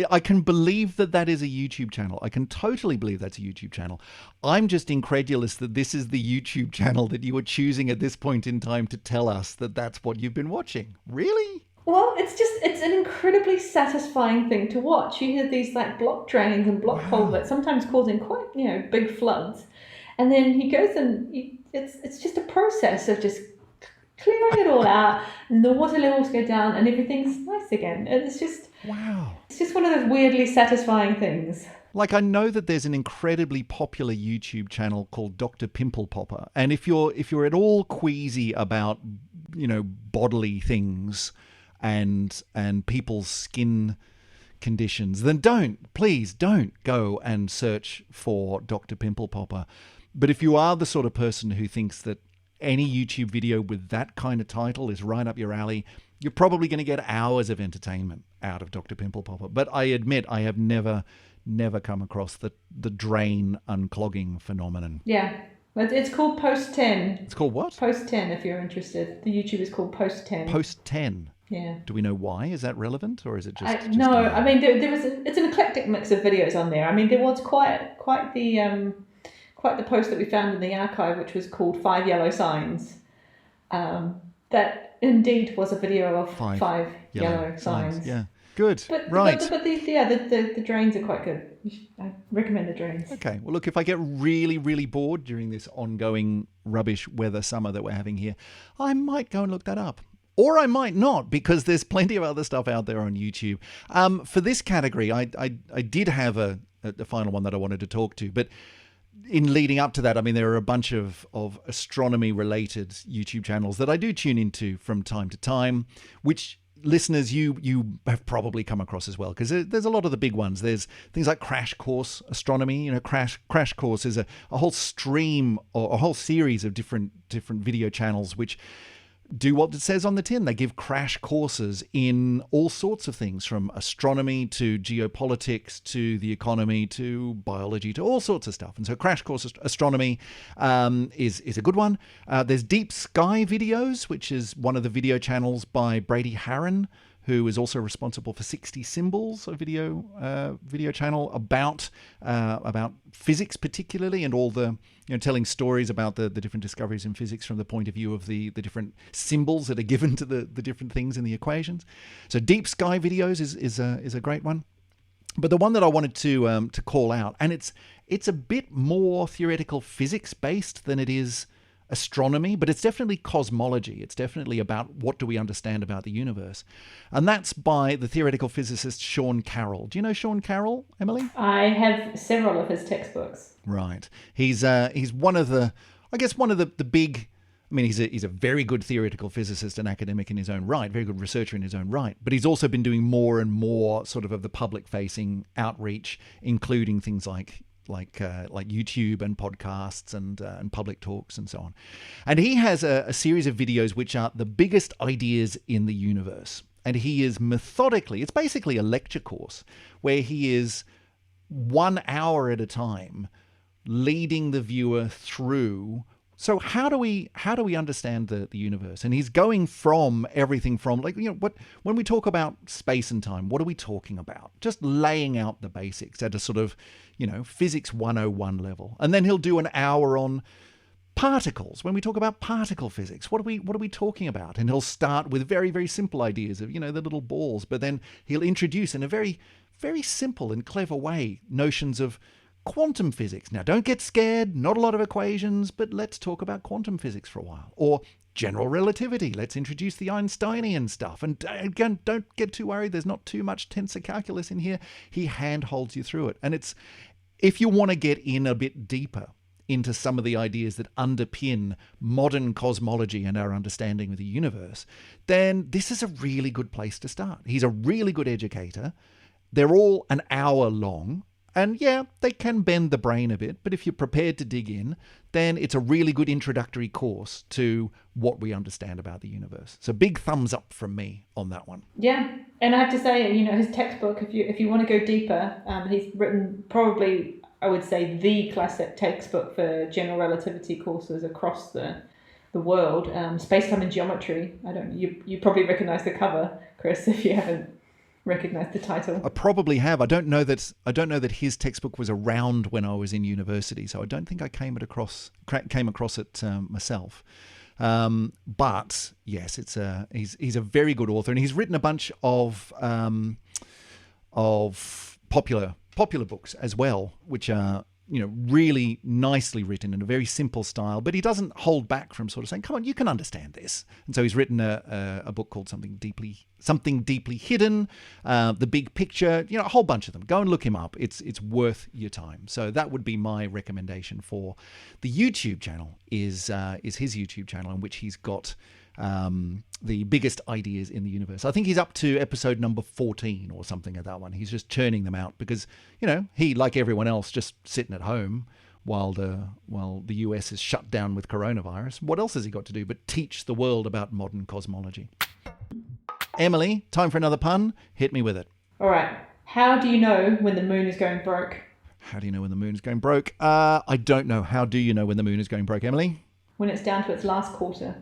I can believe that is a YouTube channel. I can totally believe that's a YouTube channel. I'm just incredulous that this is the YouTube channel that you were choosing at this point in time to tell us that that's what you've been watching. Really? Well, it's an incredibly satisfying thing to watch. You hear these like block drains and block culverts, sometimes causing quite, big floods. And then he goes and it's just a process of just clearing it all out, and the water levels go down, and everything's nice again. And it's just It's just one of those weirdly satisfying things. Like, I know that there's an incredibly popular YouTube channel called Dr. Pimple Popper, and if you're at all queasy about bodily things and people's skin conditions, then please don't go and search for Dr. Pimple Popper. But if you are the sort of person who thinks that any YouTube video with that kind of title is right up your alley, you're probably going to get hours of entertainment out of Dr. Pimple Popper. But I admit I have never come across the drain unclogging phenomenon. Yeah. It's called Post 10. It's called what? Post 10, if you're interested. The YouTube is called Post 10. Post 10? Yeah. Do we know why? Is that relevant, or is it just... No, I mean, it's an eclectic mix of videos on there. I mean, there was quite the post that we found in the archive, which was called 5 Yellow Signs. That indeed was a video of five yellow signs. Yeah, good. But the drains are quite good. I recommend the drains. Okay. Well, look, if I get really, really bored during this ongoing rubbish weather summer that we're having here, I might go and look that up. Or I might not, because there's plenty of other stuff out there on YouTube. For this category, I did have a final one that I wanted to talk to, but in leading up to that, I mean, there are a bunch of astronomy-related YouTube channels that I do tune into from time to time, which listeners, you have probably come across as well, because there's a lot of the big ones. There's things like Crash Course Astronomy. Crash Course is a whole stream or a whole series of different video channels which do what it says on the tin. They give crash courses in all sorts of things, from astronomy to geopolitics to the economy to biology to all sorts of stuff. And so Crash Course Astronomy is a good one. There's Deep Sky Videos, which is one of the video channels by Brady Harron, who is also responsible for 60 Symbols, a video channel about physics particularly, and all the telling stories about the different discoveries in physics from the point of view of the different symbols that are given to the different things in the equations. So Deep Sky Videos is a great one. But the one that I wanted to call out, and it's a bit more theoretical physics based than it is astronomy, but it's definitely cosmology. It's definitely about what do we understand about the universe. And that's by the theoretical physicist Sean Carroll. Do you know Sean Carroll, Emily? I have several of his textbooks. Right. He's one of the big, I mean, he's a very good theoretical physicist and academic in his own right, very good researcher in his own right, but he's also been doing more and more sort of the public-facing outreach, including things like YouTube and podcasts and public talks and so on. And he has a series of videos which are the biggest ideas in the universe. And he is methodically, it's basically a lecture course where he is 1 hour at a time leading the viewer through. So how do we understand the universe? And he's going from everything from when we talk about space and time, what are we talking about? Just laying out the basics at a sort of, physics 101 level. And then he'll do an hour on particles. When we talk about particle physics, what are we talking about? And he'll start with very, very simple ideas of, the little balls, but then he'll introduce in a very, very simple and clever way notions of quantum physics. Now, don't get scared, not a lot of equations, but let's talk about quantum physics for a while. Or general relativity. Let's introduce the Einsteinian stuff. And again, don't get too worried. There's not too much tensor calculus in here. He handholds you through it. And it's, if you want to get in a bit deeper into some of the ideas that underpin modern cosmology and our understanding of the universe, then this is a really good place to start. He's a really good educator. They're all an hour long. And yeah, they can bend the brain a bit, but if you're prepared to dig in, then it's a really good introductory course to what we understand about the universe. So big thumbs up from me on that one. Yeah, and I have to say, his textbook, if you want to go deeper, he's written probably, I would say, the classic textbook for general relativity courses across the world. Space-Time and Geometry. You probably recognise the cover, Chris, if you haven't recognize the title. I probably have. I don't know that his textbook was around when I was in university, so I don't think I came across it myself. But yes, he's a very good author, and he's written a bunch of popular books as well, which are really nicely written in a very simple style, but he doesn't hold back from sort of saying, come on, you can understand this. And so he's written a book called Something Deeply Hidden, The Big Picture, a whole bunch of them. Go and look him up. It's worth your time. So that would be my recommendation for the YouTube channel is his YouTube channel, in which he's got the biggest ideas in the universe. I think he's up to episode number 14 or something at that one. He's just churning them out because, he, like everyone else, just sitting at home while the US is shut down with coronavirus. What else has he got to do but teach the world about modern cosmology? Emily, time for another pun. Hit me with it. All right. How do you know when the moon is going broke? How do you know when the moon is going broke? I don't know. How do you know when the moon is going broke, Emily? When it's down to its last quarter.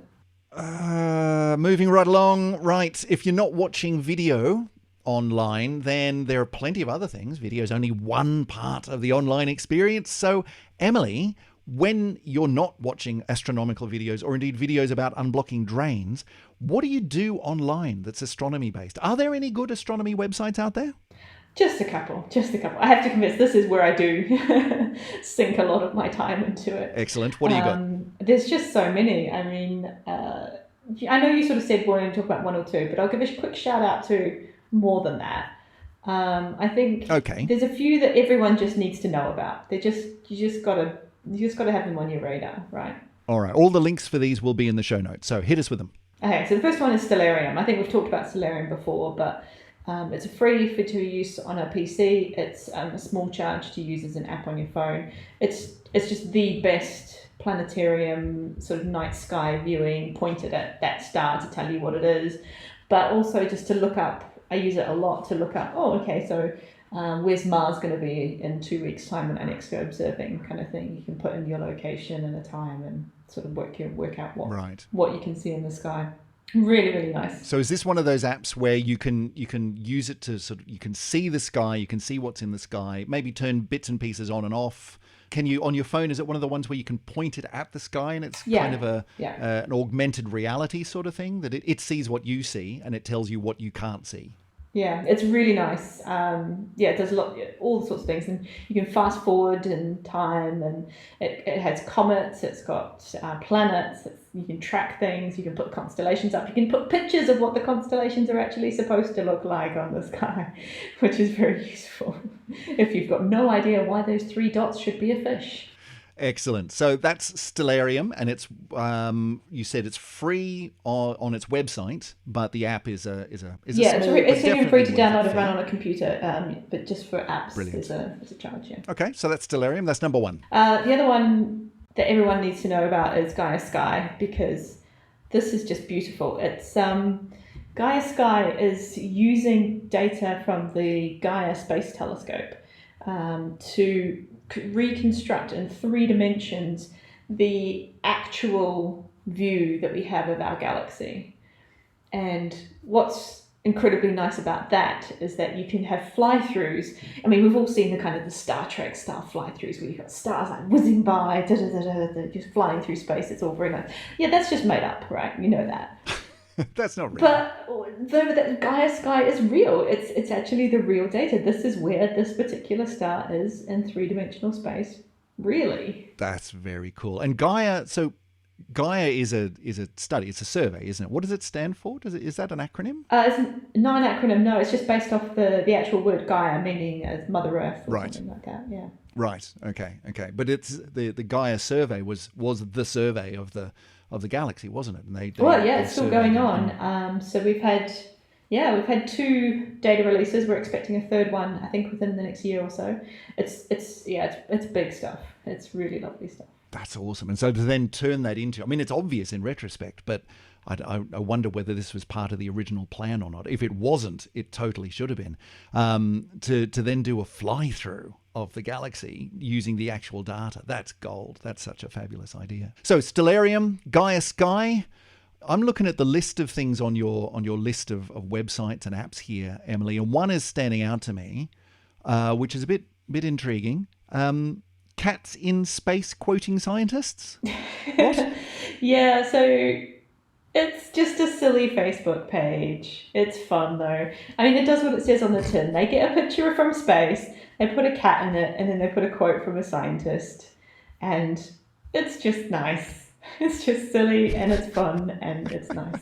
Moving right along. Right. If you're not watching video online, then there are plenty of other things. Video is only one part of the online experience. So, Emily, when you're not watching astronomical videos, or indeed videos about unblocking drains, what do you do online that's astronomy based? Are there any good astronomy websites out there? Just a couple. I have to confess, this is where I do sink a lot of my time into it. Excellent. What do you got? There's just so many. I mean, I know you sort of said we're going to talk about one or two, but I'll give a quick shout out to more than that. I think there's a few that everyone just needs to know about. You just got to have them on your radar, right? All right. All the links for these will be in the show notes. So hit us with them. Okay. So the first one is Stellarium. I think we've talked about Stellarium before, but it's free to use on a PC. It's a small charge to use as an app on your phone. It's just the best planetarium sort of night sky viewing pointed at that star to tell you what it is, but also just to look up. I use it a lot to look up. So where's Mars going to be in 2 weeks' time when I next go observing, kind of thing. You can put in your location and a time and sort of work out what you can see in the sky. Really, really nice. So is this one of those apps where you can use it to you can see the sky, you can see what's in the sky, maybe turn bits and pieces on and off? Can you, on your phone, is it one of the ones where you can point it at the sky and it's kind of an augmented reality sort of thing, that it sees what you see and it tells you what you can't see? Yeah, it's really nice. It does all sorts of things, and you can fast forward in time, and it has comets, it's got planets, you can track things, you can put constellations up, you can put pictures of what the constellations are actually supposed to look like on the sky, which is very useful if you've got no idea why those 3 dots should be a fish. Excellent. So that's Stellarium, and it's you said it's free on its website, but the app is a it's even free to download and run on a computer, but just for apps is a charge. Yeah. Okay, so that's Stellarium. That's number 1. The other one that everyone needs to know about is Gaia Sky, because this is just beautiful. It's Gaia Sky is using data from the Gaia Space Telescope to reconstruct in 3 dimensions the actual view that we have of our galaxy. And what's incredibly nice about that is that you can have fly-throughs. I mean, we've all seen the kind of the Star Trek style fly-throughs where you've got stars like whizzing by, just flying through space. It's all very nice. Yeah, that's just made up, right? You know that. That's not real. But the Gaia Sky is real. It's actually the real data. This is where this particular star is in 3-dimensional space. Really. That's very cool. And Gaia is a study. It's a survey, isn't it? What does it stand for? Is that an acronym? It's not an acronym. No, it's just based off the actual word Gaia, meaning as Mother Earth or something like that. Yeah. Right. Okay. But it's the Gaia Survey was the survey of the galaxy, wasn't it? And it's still going on. So we've had 2 data releases. We're expecting a 3rd one, I think, within the next year or so. It's big stuff. It's really lovely stuff. That's awesome. And so to then turn that into, I mean, it's obvious in retrospect, but I wonder whether this was part of the original plan or not. If it wasn't, it totally should have been. To then do a fly-through of the galaxy using the actual data. That's gold. That's such a fabulous idea. So Stellarium, Gaia Sky. I'm looking at the list of things on your list of websites and apps here, Emily, and one is standing out to me, which is a bit intriguing. Cats in Space Quoting Scientists? What? Yeah, so it's just a silly Facebook page. It's fun though. I mean, it does what it says on the tin. They get a picture from space, they put a cat in it, and then they put a quote from a scientist. And it's just nice. It's just silly and it's fun and it's nice.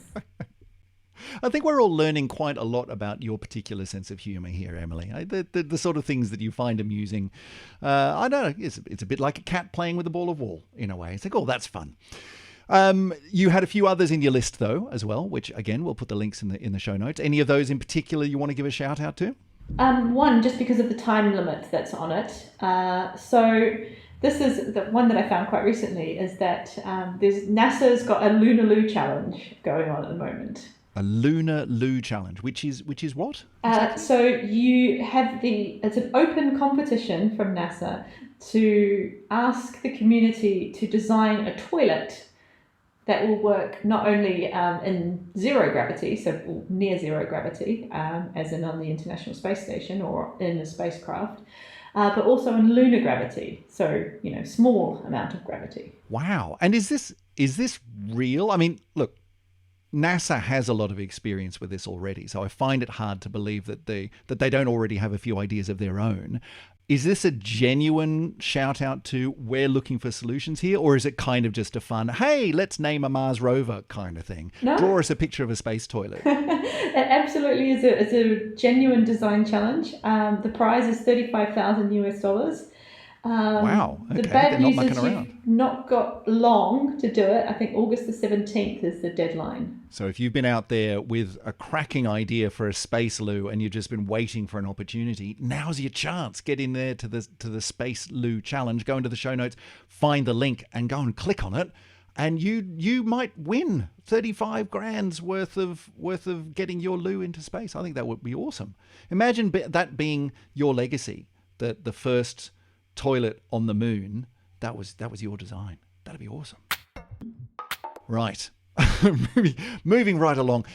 I think we're all learning quite a lot about your particular sense of humour here, Emily. The sort of things that you find amusing. I don't know, it's a bit like a cat playing with a ball of wool in a way. It's like, oh, that's fun. You had a few others in your list, though, as well, which, again, we'll put the links in the show notes. Any of those in particular you want to give a shout out to? One, just because of the time limit that's on it. So this is the one that I found quite recently, is that NASA's got a Lunar Loo challenge going on at the moment. A Lunar Loo challenge, which is what? Exactly? So you have it's an open competition from NASA to ask the community to design a toilet that will work not only in 0 gravity, so near 0 gravity, as in on the International Space Station or in a spacecraft, but also in lunar gravity, so small amount of gravity. Wow! And is this real? I mean, look, NASA has a lot of experience with this already, so I find it hard to believe that they don't already have a few ideas of their own. Is this a genuine shout out to we're looking for solutions here, or is it kind of just a fun, hey, let's name a Mars rover kind of thing? No. Draw us a picture of a space toilet. It absolutely is a genuine design challenge. The prize is $35,000. Wow. Okay. The bad news is you've not got long to do it. I think August the 17th is the deadline. So if you've been out there with a cracking idea for a space loo and you've just been waiting for an opportunity, now's your chance. Get in there to the Space Loo Challenge. Go into the show notes, find the link and go and click on it. And you might win 35 grand's worth of getting your loo into space. I think that would be awesome. Imagine that being your legacy, the first toilet on the moon. That was your design. That'd be awesome. Right. Moving right along.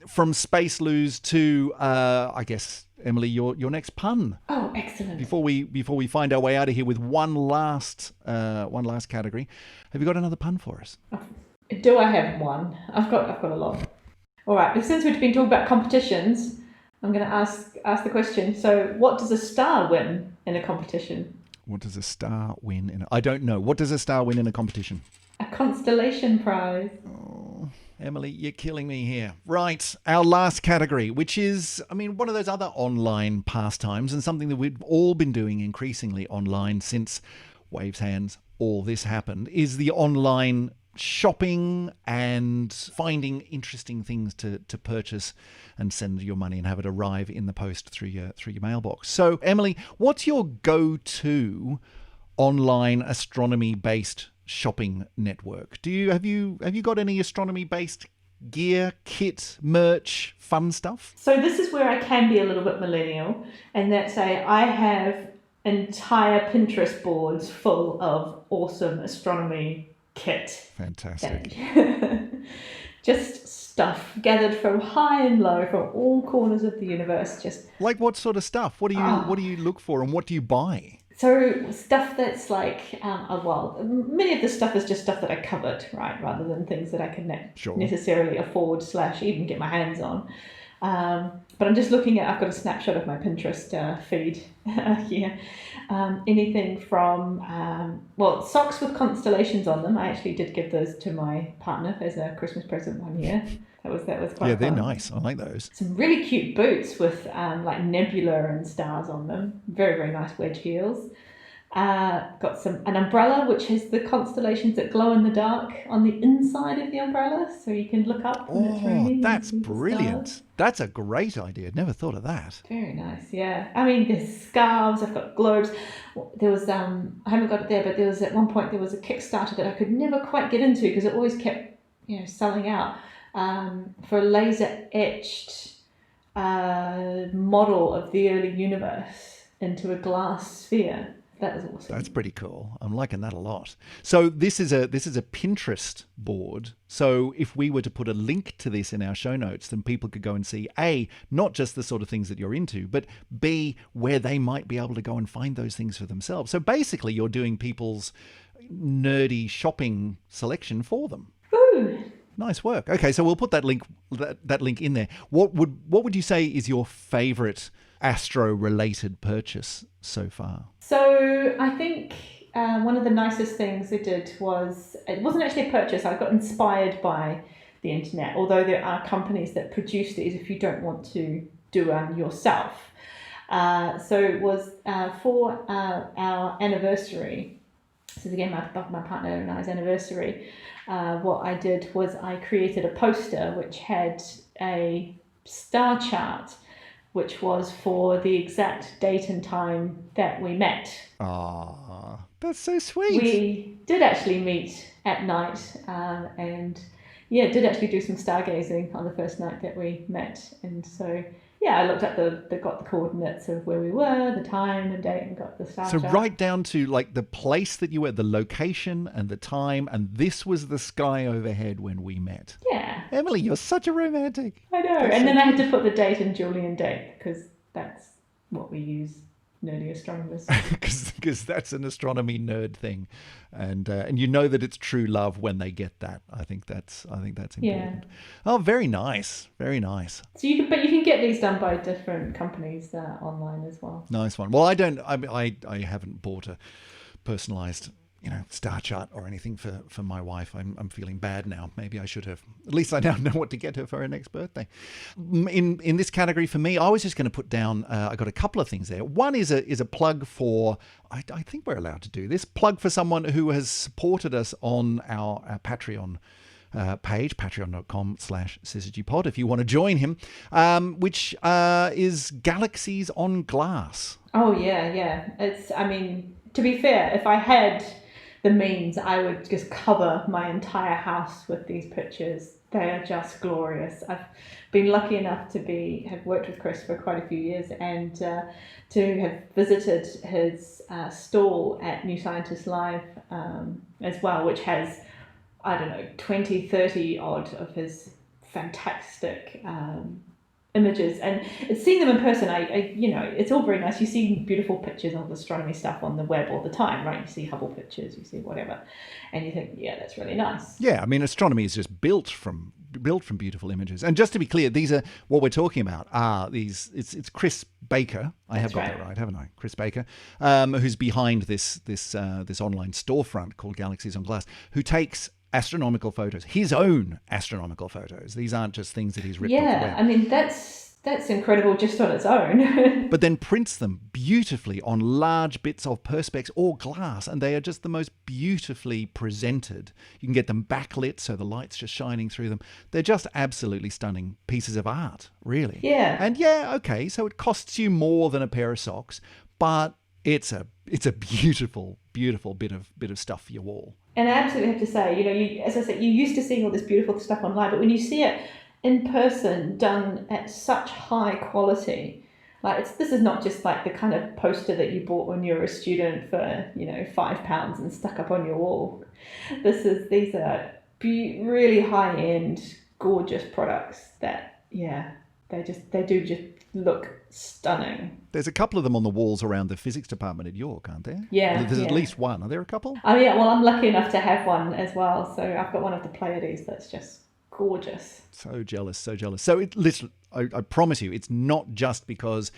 From space loos to, I guess, Emily, your next pun. Oh, excellent. Before we find our way out of here with one last category, have you got another pun for us? Do I have one? I've got a lot. All right, but since we've been talking about competitions, I'm going to ask the question. So, what does a star win in a competition? What does a star win I don't know. What does a star win in a competition? A constellation prize. Oh, Emily, you're killing me here. Right, our last category, which is, one of those other online pastimes and something that we've all been doing increasingly online since Waves Hands, all this happened, is the online shopping and finding interesting things to purchase and send your money and have it arrive in the post through your mailbox. So, Emily, what's your go-to online astronomy-based shopping network? Have you got any astronomy-based gear, kit, merch, fun stuff? So this is where I can be a little bit millennial, and that's I have entire Pinterest boards full of awesome astronomy kit. Fantastic. Just stuff gathered from high and low, from all corners of the universe. Just like what sort of stuff? What do you look for, and what do you buy? So stuff that's like, many of the stuff is just stuff that I covered, right, rather than things that I can necessarily afford / even get my hands on. But I'm just looking at, I've got a snapshot of my Pinterest feed here. Anything from, socks with constellations on them. I actually did give those to my partner as a Christmas present one year. That was quite fun. Yeah, they're nice. I like those. Some really cute boots with like nebula and stars on them. Very, very nice wedge heels. Got an umbrella which has the constellations that glow in the dark on the inside of the umbrella, so you can look up when it's raining. That's brilliant. That's a great idea. Never thought of that. Very nice, yeah. There's scarves, I've got globes. There was, I haven't got it there, but there was at one point, there was a Kickstarter that I could never quite get into because it always kept, selling out, for a laser etched model of the early universe into a glass sphere. That was awesome. That's pretty cool. I'm liking that a lot. So this is a Pinterest board. So if we were to put a link to this in our show notes, then people could go and see A, not just the sort of things that you're into, but B, where they might be able to go and find those things for themselves. So basically you're doing people's nerdy shopping selection for them. Ooh. Nice work. Okay, so we'll put that link in there. What would you say is your favorite astro-related purchase so far? So I think one of the nicest things they did was, it wasn't actually a purchase, I got inspired by the internet, although there are companies that produce these if you don't want to do one yourself. So it was for our anniversary. This is again my partner and I's anniversary. What I did was I created a poster which had a star chart, which was for the exact date and time that we met. Ah, that's so sweet. We did actually meet at night, and did actually do some stargazing on the first night that we met. And so, I looked up got the coordinates of where we were, the time and date, and got the star chart. So right down to like the place that you were, the location and the time, and this was the sky overhead when we met. Yeah. Emily, you're such a romantic. I know. And then I had to put the date and Julian date because that's what we use, nerdy astronomers. Because that's an astronomy nerd thing, and you know that it's true love when they get that. I think that's important. Yeah. Oh, very nice, very nice. So you can get these done by different companies online as well. Nice one. Well, I haven't bought a personalized star chart or anything for my wife. I'm feeling bad now. Maybe I should have. At least I now know what to get her for her next birthday. In this category for me, I was just going to put down, I got a couple of things there. One is a plug for, I think we're allowed to do this, plug for someone who has supported us on our Patreon page, patreon.com/syzygypod, if you want to join him, which is Galaxies on Glass. Oh, yeah. It's, to be fair, if I had the means, I would just cover my entire house with these pictures. They are just glorious. I've been lucky enough to have worked with Chris for quite a few years and to have visited his stall at New Scientist Live as well, which has I don't know, 20, 30 odd of his fantastic images, and seeing them in person, I it's all very nice. You see beautiful pictures of astronomy stuff on the web all the time, right? You see Hubble pictures, you see whatever, and you think, yeah, that's really nice. Yeah, I mean, astronomy is just built from beautiful images. And just to be clear, these are what we're talking about. It's Chris Baker. I have got that right, haven't I? Chris Baker, who's behind this online storefront called Galaxies on Glass, who takes astronomical photos, his own astronomical photos. These aren't just things that he's ripped off the web. Yeah, I mean, that's incredible just on its own. But then prints them beautifully on large bits of perspex or glass, and they are just the most beautifully presented. You can get them backlit, so the light's just shining through them. They're just absolutely stunning pieces of art, really. Yeah. And yeah, okay, so it costs you more than a pair of socks, but it's a beautiful, beautiful bit of stuff for your wall. And I absolutely have to say, as I said, you used to seeing all this beautiful stuff online, but when you see it in person done at such high quality, like this is not just like the kind of poster that you bought when you were a student for £5 and stuck up on your wall. These are really high end, gorgeous products that they do just look stunning. There's a couple of them on the walls around the physics department at York, aren't there? Yeah. There's at least one. Are there a couple? Oh yeah, well, I'm lucky enough to have one as well. So I've got one of the Pleiades that's just gorgeous. So jealous, so jealous. So it literally, I promise you, it's not just because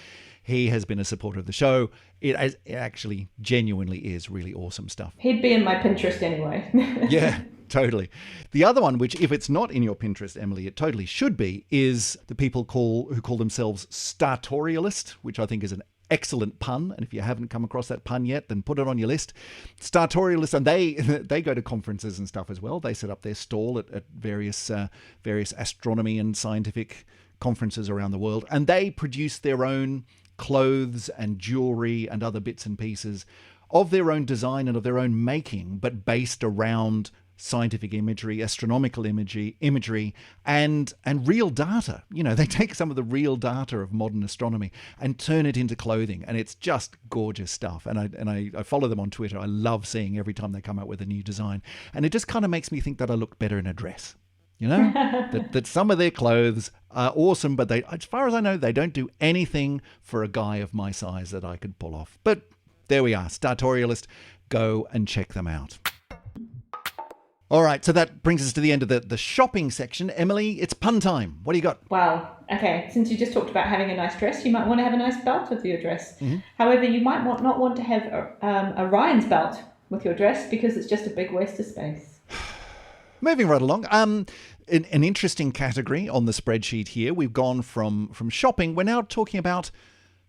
he has been a supporter of the show. It actually genuinely is really awesome stuff. He'd be in my Pinterest anyway. Yeah. Totally. The other one, which if it's not in your Pinterest, Emily, it totally should be, is the people who call themselves Startorialist, which I think is an excellent pun. And if you haven't come across that pun yet, then put it on your list. Startorialist, and they go to conferences and stuff as well. They set up their stall at various astronomy and scientific conferences around the world, and they produce their own clothes and jewelry and other bits and pieces of their own design and of their own making, but based around scientific imagery, astronomical imagery, and real data. They take some of the real data of modern astronomy and turn it into clothing, and it's just gorgeous stuff. And I follow them on Twitter. I love seeing every time they come out with a new design, and it just kind of makes me think that I look better in a dress. That some of their clothes are awesome, but as far as I know, they don't do anything for a guy of my size that I could pull off. But there we are, Startorialist. Go and check them out. All right, so that brings us to the end of the shopping section. Emily, it's pun time. What do you got? Wow. Okay, since you just talked about having a nice dress, you might want to have a nice belt with your dress. Mm-hmm. However, you might not want to have a Ryan's belt with your dress because it's just a big waste of space. Moving right along. An interesting category on the spreadsheet here. We've gone from shopping. We're now talking about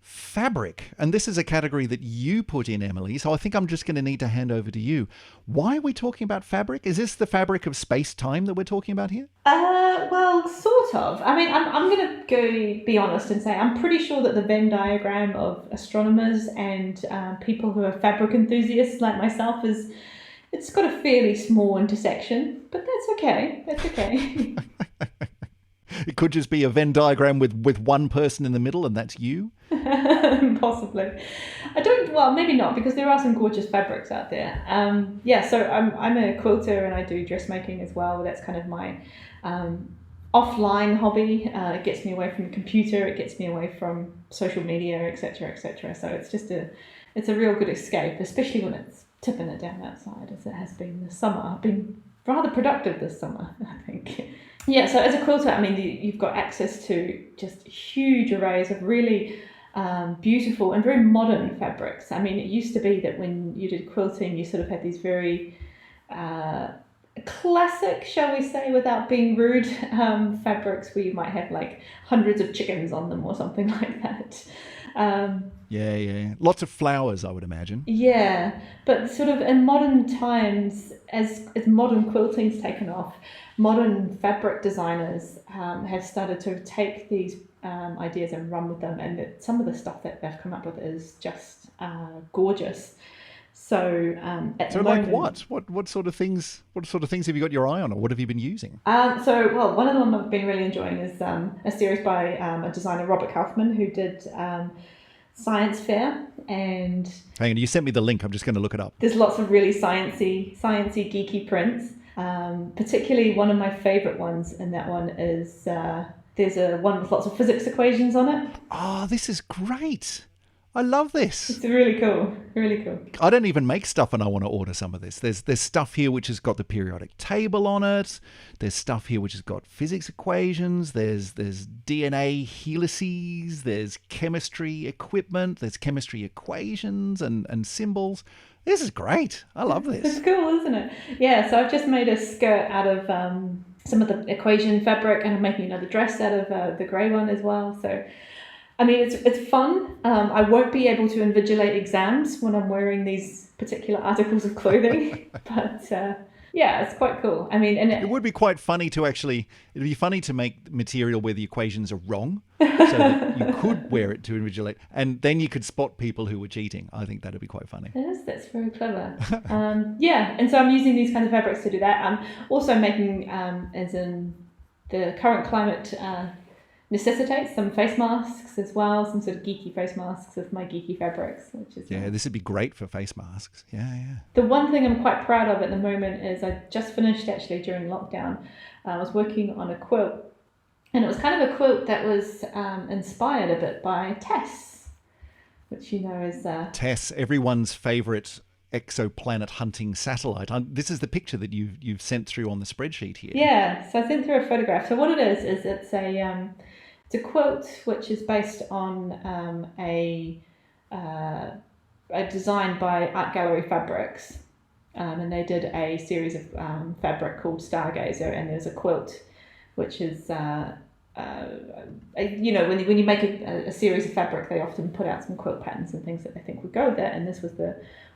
fabric. And this is a category that you put in, Emily. So I think I'm just going to need to hand over to you. Why are we talking about fabric? Is this the fabric of space-time that we're talking about here? Well, sort of. I mean, I'm going to go be honest and say I'm pretty sure that the Venn diagram of astronomers and people who are fabric enthusiasts like myself it's got a fairly small intersection, but that's okay. That's okay. It could just be a Venn diagram with one person in the middle, and that's you? Possibly. Well, maybe not, because there are some gorgeous fabrics out there. So I'm a quilter and I do dressmaking as well. That's kind of my offline hobby. It gets me away from the computer, it gets me away from social media, etc., etc. So it's a real good escape, especially when it's tipping it down outside as it has been this summer. I've been rather productive this summer, I think. Yeah, so as a quilter, I mean, you've got access to just huge arrays of really beautiful and very modern fabrics. I mean, it used to be that when you did quilting, you sort of had these very classic, shall we say, without being rude, fabrics where you might have like hundreds of chickens on them or something like that. Yeah. Lots of flowers, I would imagine. Yeah, but sort of in modern times, as modern quilting's taken off, modern fabric designers have started to take these ideas and run with them, and some of the stuff that they've come up with is just gorgeous. So at the moment, like what sort of things have you got your eye on, or what have you been using? One of them I've been really enjoying is a series by a designer, Robert Kaufman, who did Science Fair. And hang on, you sent me the link. I'm just going to look it up. There's lots of really sciencey, geeky prints. Particularly one of my favourite ones in that one is there's a one with lots of physics equations on it. Oh, this is great. I love this. It's really cool, really cool. I don't even make stuff and I want to order some of this. There's stuff here which has got the periodic table on it. There's stuff here which has got physics equations. There's DNA helices. There's chemistry equipment. There's chemistry equations and symbols. This is great. I love this. It's cool, isn't it? Yeah, so I've just made a skirt out of some of the equation fabric, and I'm making another dress out of the grey one as well. So, I mean, it's fun. I won't be able to invigilate exams when I'm wearing these particular articles of clothing, but yeah, it's quite cool. I mean, and it would be quite funny to it'd be funny to make material where the equations are wrong, so that you could wear it to invigilate, and then you could spot people who were cheating. I think that'd be quite funny. That's very clever. Yeah, and so I'm using these kinds of fabrics to do that. I'm also making, as in the current climate necessitates, some face masks as well, some sort of geeky face masks of my geeky fabrics, which is this would be great for face masks. Yeah. The one thing I'm quite proud of at the moment is I just finished, actually, during lockdown. I was working on a quilt, and it was kind of a quilt that was inspired a bit by TESS, which you know is TESS, everyone's favourite exoplanet hunting satellite. This is the picture that you've sent through on the spreadsheet here. Yeah, so I sent through a photograph. So what it is it's a quilt which is based on a design by Art Gallery Fabrics, and they did a series of fabric called Stargazer, and there's a quilt which is you know, when you make a series of fabric, they often put out some quilt patterns and things that they think would go with it, and this was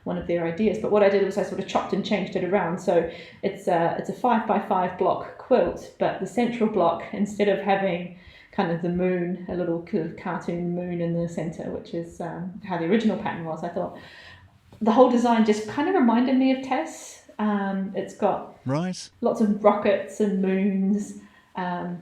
one of their ideas. But what I did was I sort of chopped and changed it around. So it's a 5x5 block quilt, but the central block, instead of having kind of the moon, a little kind of cartoon moon in the center, which is how the original pattern was, I thought the whole design just kind of reminded me of TESS. It's got lots of rockets and moons.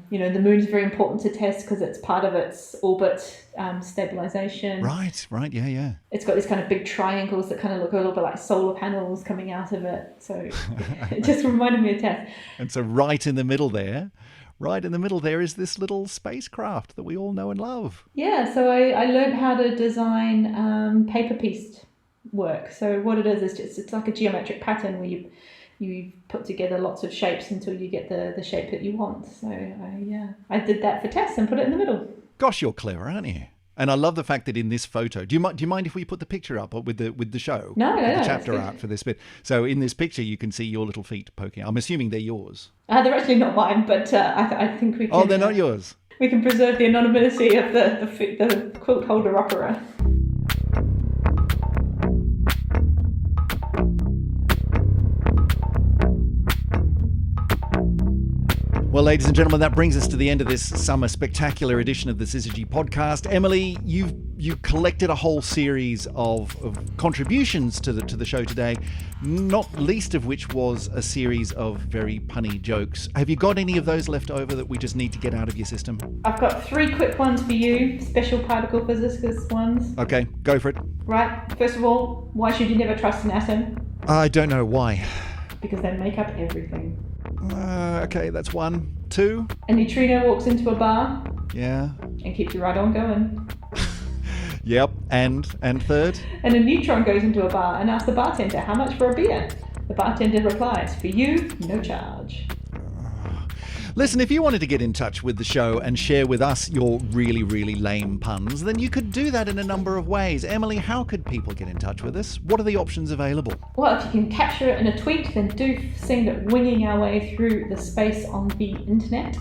You know, the moon's very important to TESS because it's part of its orbit stabilization. Right, yeah. It's got these kind of big triangles that kind of look a little bit like solar panels coming out of it. So it just reminded me of TESS. And so right in the middle there is this little spacecraft that we all know and love. Yeah, so I learned how to design paper-pieced work. So what it is it's like a geometric pattern where you put together lots of shapes until you get the shape that you want. So I did that for TESS and put it in the middle. Gosh, you're clever, aren't you? And I love the fact that in this photo, do you mind if we put the picture up with the show? No, the chapter art for this bit. So in this picture, you can see your little feet poking. I'm assuming they're yours. They're actually not mine, but I think we can. Oh, they're not yours. We can preserve the anonymity of the quilt holder opera. Well, ladies and gentlemen, that brings us to the end of this summer spectacular edition of the Syzygy podcast. Emily, you collected a whole series of contributions to the show today, not least of which was a series of very punny jokes. Have you got any of those left over that we just need to get out of your system? I've got 3 quick ones for you, special particle physicist ones. Okay, go for it. Right, first of all, why should you never trust an atom? I don't know why. Because they make up everything. Okay, that's 1. 2. A neutrino walks into a bar. Yeah. And keeps you right on going. Yep. And 3rd. And a neutron goes into a bar and asks the bartender, how much for a beer? The bartender replies, for you, no charge. Listen, if you wanted to get in touch with the show and share with us your really, really lame puns, then you could do that in a number of ways. Emily, how could people get in touch with us? What are the options available? Well, if you can capture it in a tweet, then do send it winging our way through the space on the internet.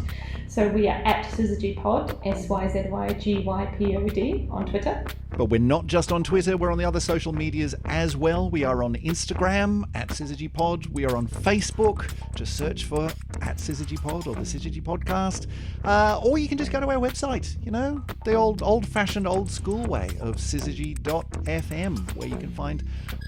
So we are at SyzygyPod, SYZYGYPOD on Twitter. But we're not just on Twitter, we're on the other social medias as well. We are on Instagram, at SyzygyPod. We are on Facebook. Just search for at SyzygyPod or the Syzygy Podcast. Or you can just go to our website, you know, the old-fashioned, old-school way of syzygy.fm, where you can find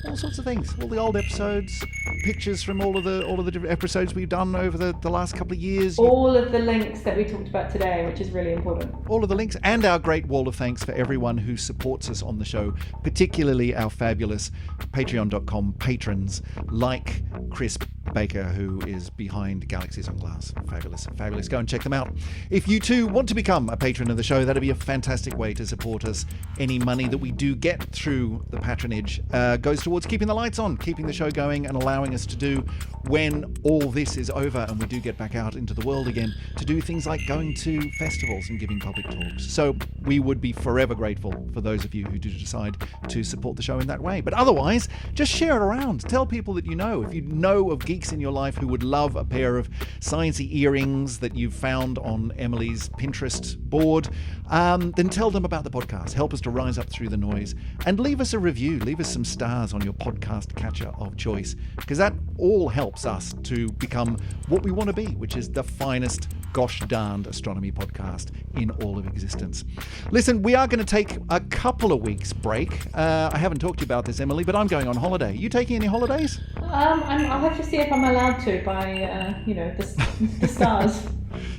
all sorts of things, all the old episodes, pictures from all of the different episodes we've done over the last couple of years. All of the links that we talked about today, which is really important. All of the links, and our great wall of thanks for everyone who supports us on the show, particularly our fabulous patreon.com patrons like Chris Baker, who is behind Galaxies on Glass. Fabulous, fabulous. Go and check them out. If you too want to become a patron of the show, that'd be a fantastic way to support us. Any money that we do get through the patronage goes towards keeping the lights on, keeping the show going, and allowing us to do, when all this is over and we do get back out into the world again, to do things like going to festivals and giving public talks. So we would be forever grateful for those of you who do decide to support the show in that way. But otherwise, just share it around. Tell people that you know. If you know of geeks in your life who would love a pair of sciencey earrings that you've found on Emily's Pinterest board, then tell them about the podcast. Help us to rise up through the noise, and leave us a review. Leave us some stars on your podcast catcher of choice, because that all helps us to become what we want to be, which is the finest gosh darned astronomy podcast in all of existence. Listen, we are going to take a couple of weeks break. I haven't talked to you about this, Emily, but I'm going on holiday. You taking any holidays? I'll have to see if I'm allowed to by, the stars.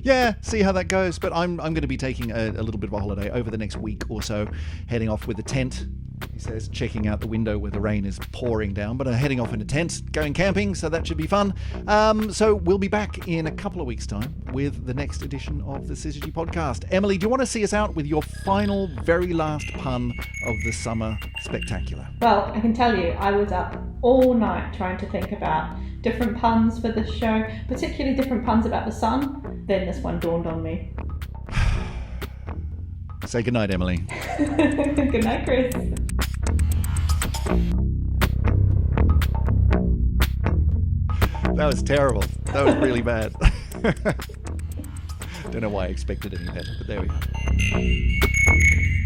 Yeah, see how that goes. But I'm going to be taking a little bit of a holiday over the next week or so, heading off with a tent. He says, checking out the window where the rain is pouring down, but heading off in a tent, going camping, so that should be fun. So we'll be back in a couple of weeks' time with the next edition of the Syzygy podcast. Emily, do you want to see us out with your final, very last pun of the summer spectacular? Well, I can tell you, I was up all night trying to think about different puns for this show, particularly different puns about the sun. Then this one dawned on me. Say goodnight, Emily. Good night, Chris. That was terrible. That was really bad. Don't know why I expected any better, but there we go.